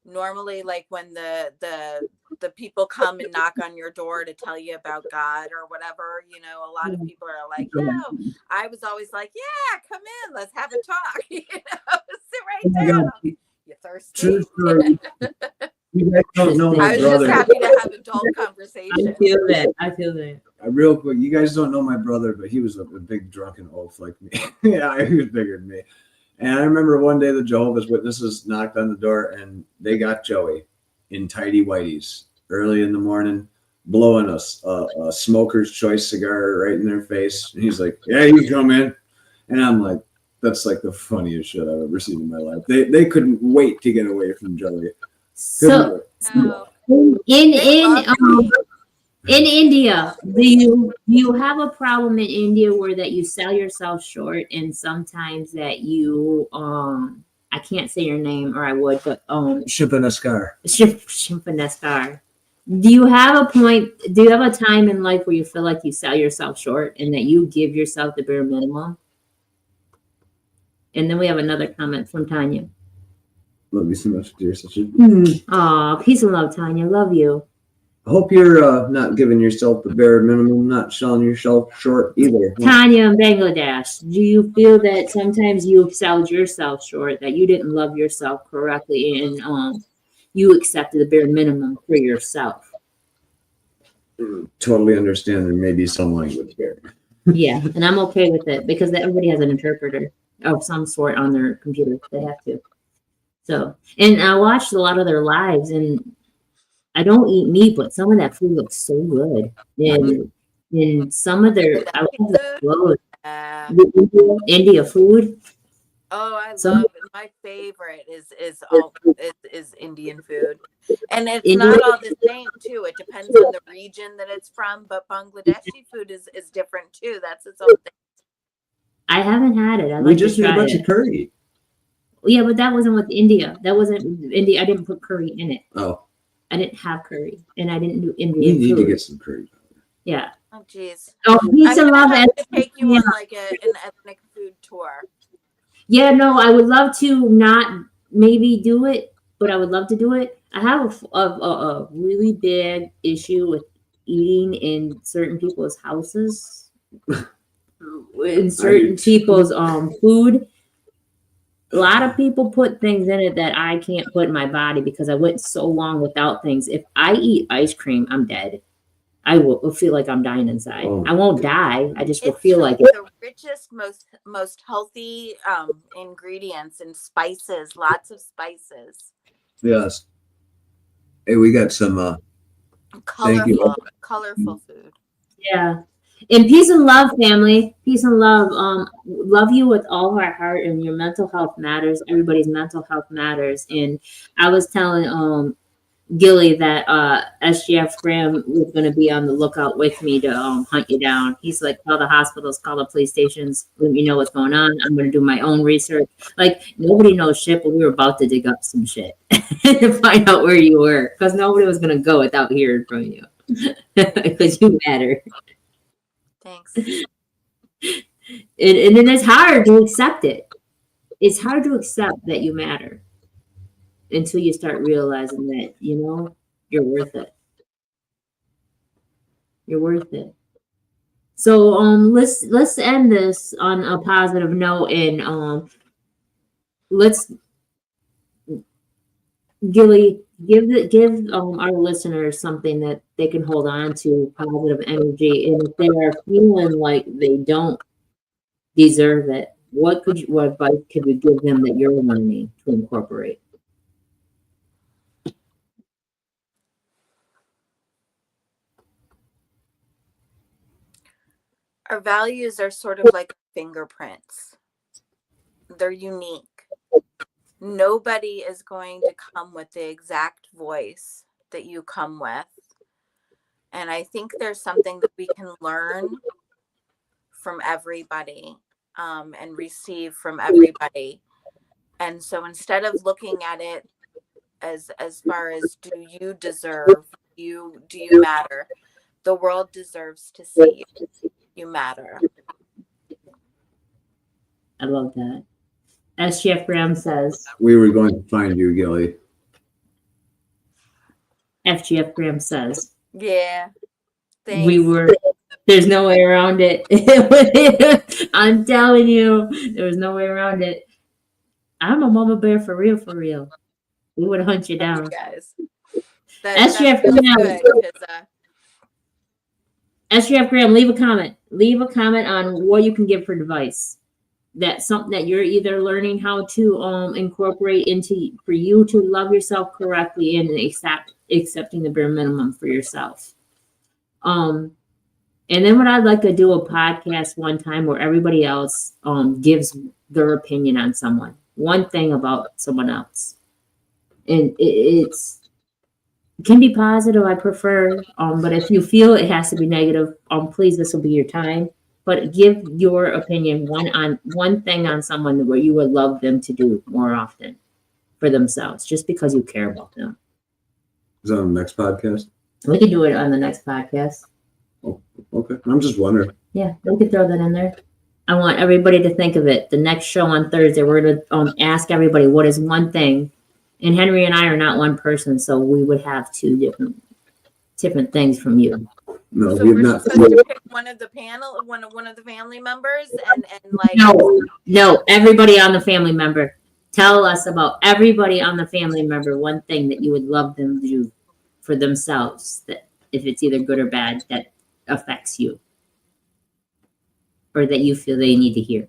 Speaker 4: normally like when the people come and knock on your door to tell you about God or whatever, you know, a lot of people are like, no. I was always like, yeah, come in, let's have a talk. You know, sit right down. You thirsty?
Speaker 3: True story. You guys don't know my
Speaker 4: I was
Speaker 3: brother.
Speaker 4: just happy to have adult
Speaker 2: I
Speaker 4: conversation.
Speaker 2: feel that.
Speaker 3: real quick, you guys don't know my brother, but he was a big drunken oaf like me. Yeah, he was bigger than me. And I remember one day the Jehovah's Witnesses knocked on the door and they got Joey in tidy whities early in the morning, blowing a smoker's choice cigar right in their face. And he's like, "Yeah, you come in." And I'm like, that's like the funniest shit I've ever seen in my life. They couldn't wait to get away from Joey.
Speaker 2: So
Speaker 4: No.
Speaker 2: in India, do you have a problem in India where that you sell yourself short and sometimes that you I can't say your name or I would, but
Speaker 3: Shimpaneskar.
Speaker 2: Shimpaneskar. Do you have a point? Do you have a time in life where you feel like you sell yourself short and that you give yourself the bare minimum? And then we have another comment from Tanya.
Speaker 3: Love you so much, dear sister.
Speaker 2: Aw, peace and love, Tanya. Love you.
Speaker 3: I hope you're not giving yourself the bare minimum, not selling yourself short either.
Speaker 2: Tanya in Bangladesh, do you feel that sometimes you sold yourself short, that you didn't love yourself correctly and you accepted the bare minimum for yourself?
Speaker 3: Totally understand there may be some language there.
Speaker 2: Yeah, and I'm okay with it because everybody has an interpreter of some sort on their computer. They have to. So, and I watched a lot of their lives, and I don't eat meat, but some of that food looks so good. And some of their, I love the clothes. The India food.
Speaker 4: Oh, I
Speaker 2: Some-
Speaker 4: love it. My favorite is Indian food, and it's
Speaker 2: Indian-
Speaker 4: not all the same too. It depends on the region that it's from. But Bangladeshi food is different too. That's its own thing.
Speaker 2: I haven't had it. I'd
Speaker 3: We
Speaker 2: like
Speaker 3: just
Speaker 2: to
Speaker 3: did a
Speaker 2: try
Speaker 3: bunch
Speaker 2: it.
Speaker 3: of curry.
Speaker 2: Yeah, but that wasn't with India. That wasn't India. I didn't put curry in it.
Speaker 3: Oh,
Speaker 2: I didn't have curry, and I didn't do
Speaker 3: we
Speaker 2: Indian
Speaker 3: need
Speaker 2: food.
Speaker 3: to get some curry.
Speaker 2: Yeah.
Speaker 4: Oh, jeez.
Speaker 2: Oh,
Speaker 4: I'm
Speaker 2: peace and
Speaker 4: gonna
Speaker 2: love.
Speaker 4: have to take you
Speaker 2: Yeah.
Speaker 4: on like an ethnic food tour.
Speaker 2: Yeah, no, I would love to not maybe do it, but I would love to do it. I have a really big issue with eating in certain people's houses, in certain people's food. A lot of people put things in it that I can't put in my body because I went so long without things. If I eat ice cream, I'm dead. I will feel like I'm dying inside.
Speaker 3: Oh.
Speaker 2: I won't die. I just will
Speaker 4: It's
Speaker 2: feel like it.
Speaker 4: the richest, most healthy ingredients and spices. Lots of spices.
Speaker 3: Yes. Hey, we got some. Thank you.
Speaker 4: Colorful food.
Speaker 2: Yeah. And peace and love, family. Peace and love. Love you with all of our heart, and your mental health matters. Everybody's mental health matters. And I was telling Gilly that SGF Graham was going to be on the lookout with me to hunt you down. He's like, call the hospitals, call the police stations, let me know what's going on. I'm going to do my own research. Like, nobody knows shit, but we were about to dig up some shit to find out where you were, because nobody was going to go without hearing from you, because you matter.
Speaker 4: Thanks.
Speaker 2: And then it's hard to accept it. It's hard to accept that you matter until you start realizing that, you know, you're worth it. You're worth it. So let's end this on a positive note, and let's Gilly give our listeners something that they can hold on to, positive energy, and if they are feeling like they don't deserve it, what advice could you give them that you're learning to incorporate?
Speaker 4: Our values are sort of like fingerprints. They're unique. Nobody is going to come with the exact voice that you come with. And I think there's something that we can learn from everybody and receive from everybody. And so instead of looking at it as far as do you deserve, do you matter, the world deserves to see you. You matter.
Speaker 2: I love that. As Chef Graham says,
Speaker 3: We were going to find you, Gilly.
Speaker 2: FGF Graham says,
Speaker 4: Yeah. Thanks.
Speaker 2: we were, there's no way around it. I'm telling you, there was no way around it. I'm a mama bear for real, for real. We would hunt you down.
Speaker 4: guys.
Speaker 2: SGF
Speaker 4: feels
Speaker 2: Graham.
Speaker 4: good 'cause,
Speaker 2: SGF Graham, leave a comment. Leave a comment on what you can give for advice. That's something that you're either learning how to incorporate into for you to love yourself correctly and accepting the bare minimum for yourself. And then what I'd like to do a podcast one time where everybody else gives their opinion on someone, one thing about someone else, and it can be positive. I prefer, but if you feel it has to be negative, please, this will be your time. But give your opinion one thing on someone where you would love them to do more often for themselves, just because you care about them.
Speaker 3: Is that on the next podcast?
Speaker 2: We could do it on the next podcast.
Speaker 3: Oh, okay. I'm just wondering.
Speaker 2: Yeah, we could throw that in there. I want everybody to think of it. The next show on Thursday, we're going to ask everybody what is one thing. And Henry and I are not one person, so we would have two different things from you.
Speaker 3: No,
Speaker 4: So
Speaker 3: we've
Speaker 4: we're
Speaker 3: not.
Speaker 4: supposed to pick one of the panel, one of the family members, and like.
Speaker 2: No, everybody on the family member. Tell us about everybody on the family member, one thing that you would love them to do for themselves, that if it's either good or bad, that affects you. Or that you feel they need to hear.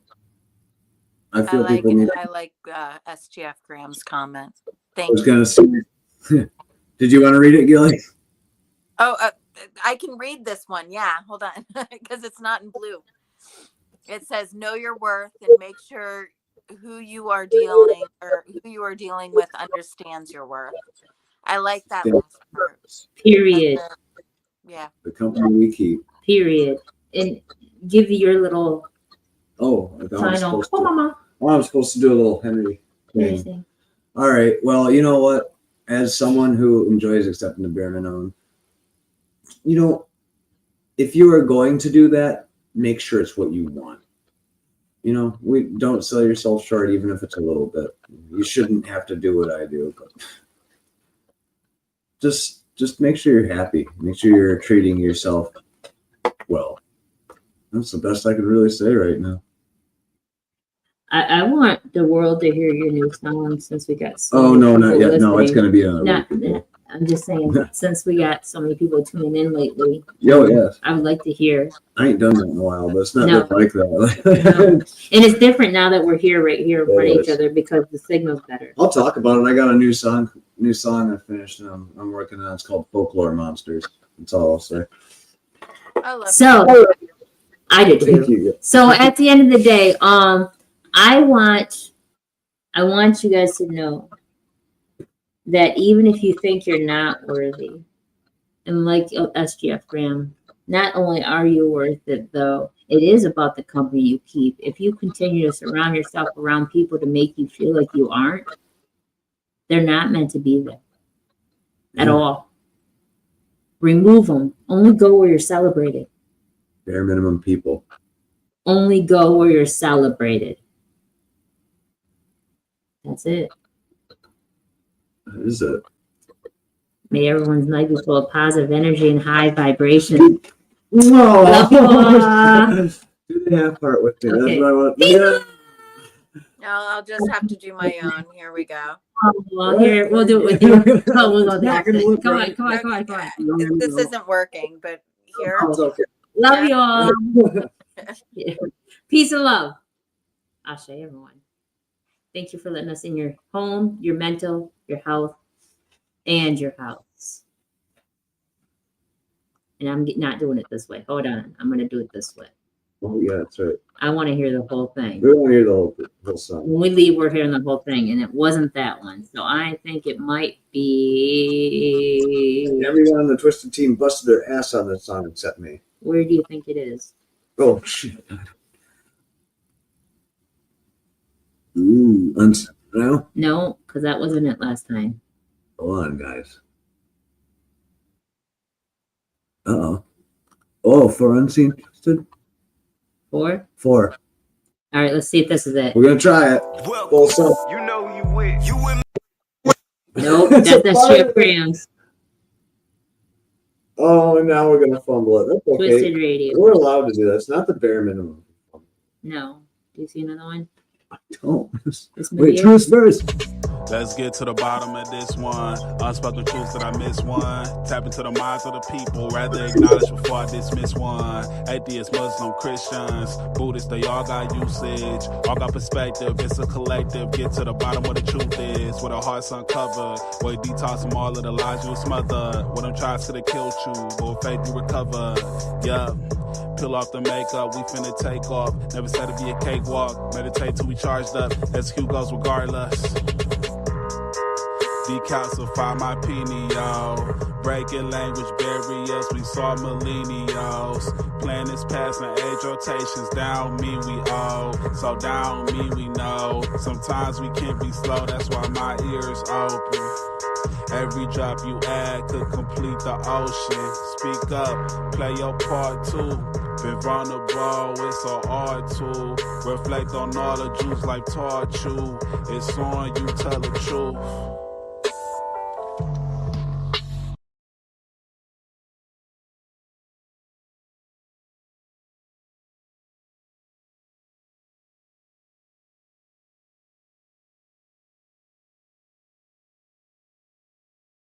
Speaker 3: I feel people need.
Speaker 4: I like SGF Graham's comment.
Speaker 3: I
Speaker 4: Thank
Speaker 3: was
Speaker 4: you.
Speaker 3: gonna say. Did you want to read it, Gilly?
Speaker 4: Oh, I can read this one. Yeah, hold on, because it's not in blue. It says, "Know your worth and make sure who you are dealing with understands your worth." I like that last part.
Speaker 2: Period.
Speaker 4: Yeah.
Speaker 3: The company we keep.
Speaker 2: Period. And give your little
Speaker 3: Oh, I thought I was
Speaker 2: final.
Speaker 3: supposed
Speaker 2: Oh,
Speaker 3: to.
Speaker 2: mama.
Speaker 3: Oh, I'm supposed to do a little Henry thing.
Speaker 2: Anything.
Speaker 3: All right. Well, you know what? As someone who enjoys accepting the bare minimum, if you are going to do that, make sure it's what you want. We don't sell yourself short, even if it's a little bit. You shouldn't have to do what I do, but just make sure you're happy. Make sure you're treating yourself well. That's the best I could really say right now.
Speaker 2: I want the world to hear your new song since we got so
Speaker 3: Oh,
Speaker 2: many
Speaker 3: no, not
Speaker 2: people
Speaker 3: yet. No, it's
Speaker 2: listening.
Speaker 3: going to be another week.
Speaker 2: Not, I'm just saying, since we got so many people tuning in lately,
Speaker 3: Yo, yes.
Speaker 2: I would like to hear.
Speaker 3: I ain't done that in a while, but it's not
Speaker 2: No.
Speaker 3: like that.
Speaker 2: No. And it's different now that we're here, right here in front of
Speaker 3: It
Speaker 2: each
Speaker 3: is.
Speaker 2: other, because the signal's better.
Speaker 3: I'll talk about it. I got a new song I finished. I'm working on. It's called Folklore Monsters. That's all I'll say.
Speaker 4: I love
Speaker 2: So, I did
Speaker 3: Thank
Speaker 2: too.
Speaker 3: you.
Speaker 2: So at the end of the day, I want you guys to know that even if you think you're not worthy, and like SGF Graham, not only are you worth it, though, it is about the company you keep. If you continue to surround yourself around people to make you feel like you aren't, they're not meant to be there at all. Remove them. Only go where you're celebrated.
Speaker 3: Bare minimum people.
Speaker 2: Only go where you're celebrated. That's it.
Speaker 3: That is it.
Speaker 2: May everyone's night be full of positive energy and high vibration.
Speaker 3: No.
Speaker 2: Love you all.
Speaker 3: Do the half part with me.
Speaker 2: Okay.
Speaker 3: That's what I want.
Speaker 2: Peace.
Speaker 3: Yeah.
Speaker 4: I'll just have to do my own. Here we go.
Speaker 2: Well, here, we'll do it with you. Oh, we'll go
Speaker 3: Not
Speaker 2: there.
Speaker 3: gonna look
Speaker 2: Come on,
Speaker 3: right.
Speaker 2: come on, come on, come on.
Speaker 4: This isn't working, but here.
Speaker 3: It's okay.
Speaker 2: Love you all. Yeah. Peace and love. Ashe, everyone. Thank you for letting us in your home, your mental, your health, and your house. And I'm not doing it this way. Hold on. I'm going to do it this way.
Speaker 3: Oh, yeah, that's right.
Speaker 2: I want to hear the whole thing.
Speaker 3: We want to hear the whole song.
Speaker 2: When we leave, we're hearing the whole thing, and it wasn't that one. So I think it might be.
Speaker 3: Everyone on the Twisted team busted their ass on this song except me.
Speaker 2: Where do you think it is?
Speaker 3: Oh, shit. Ooh, no?
Speaker 2: No, because that wasn't it last time.
Speaker 3: Hold on, guys. Uh-oh. Oh, for Unseen Twisted?
Speaker 2: 4?
Speaker 3: 4.
Speaker 2: All right, let's see if this is it.
Speaker 3: We're going to try it. Full song.
Speaker 5: You know you with. You with
Speaker 2: Nope, that's Chef Grams.
Speaker 3: Oh, now we're going to fumble it. That's okay.
Speaker 2: Twisted Radio.
Speaker 3: We're allowed to do that. It's not the bare minimum.
Speaker 2: No. Do you see another one?
Speaker 3: Oh.
Speaker 2: This
Speaker 3: Wait,
Speaker 2: video?
Speaker 3: truest verse.
Speaker 1: Let's get to the bottom of this one. Unspoken truths that I miss one. Tap into the minds of the people, rather acknowledge before I dismiss one. Atheists, Muslim, Christians, Buddhists, they all got usage, all got perspective. It's a collective. Get to the bottom where the truth is, where the heart's uncovered, where you detox from all of the lies you smothered. When them tries could have killed you, but with faith you recover. Yup. Peel off the makeup, we finna take off. Never said it'd be a cakewalk. Meditate till we charged up. Execute goes regardless. Decalcify my pineal. Breaking language barriers, we saw millennials. Planets passing age rotations, down me we owe. So down me we know. Sometimes we can't be slow, that's why my ears open. Every drop you add could complete the ocean. Speak up, play your part too. Been vulnerable, it's so hard to reflect on all the Jews life taught you. It's on you, tell the truth.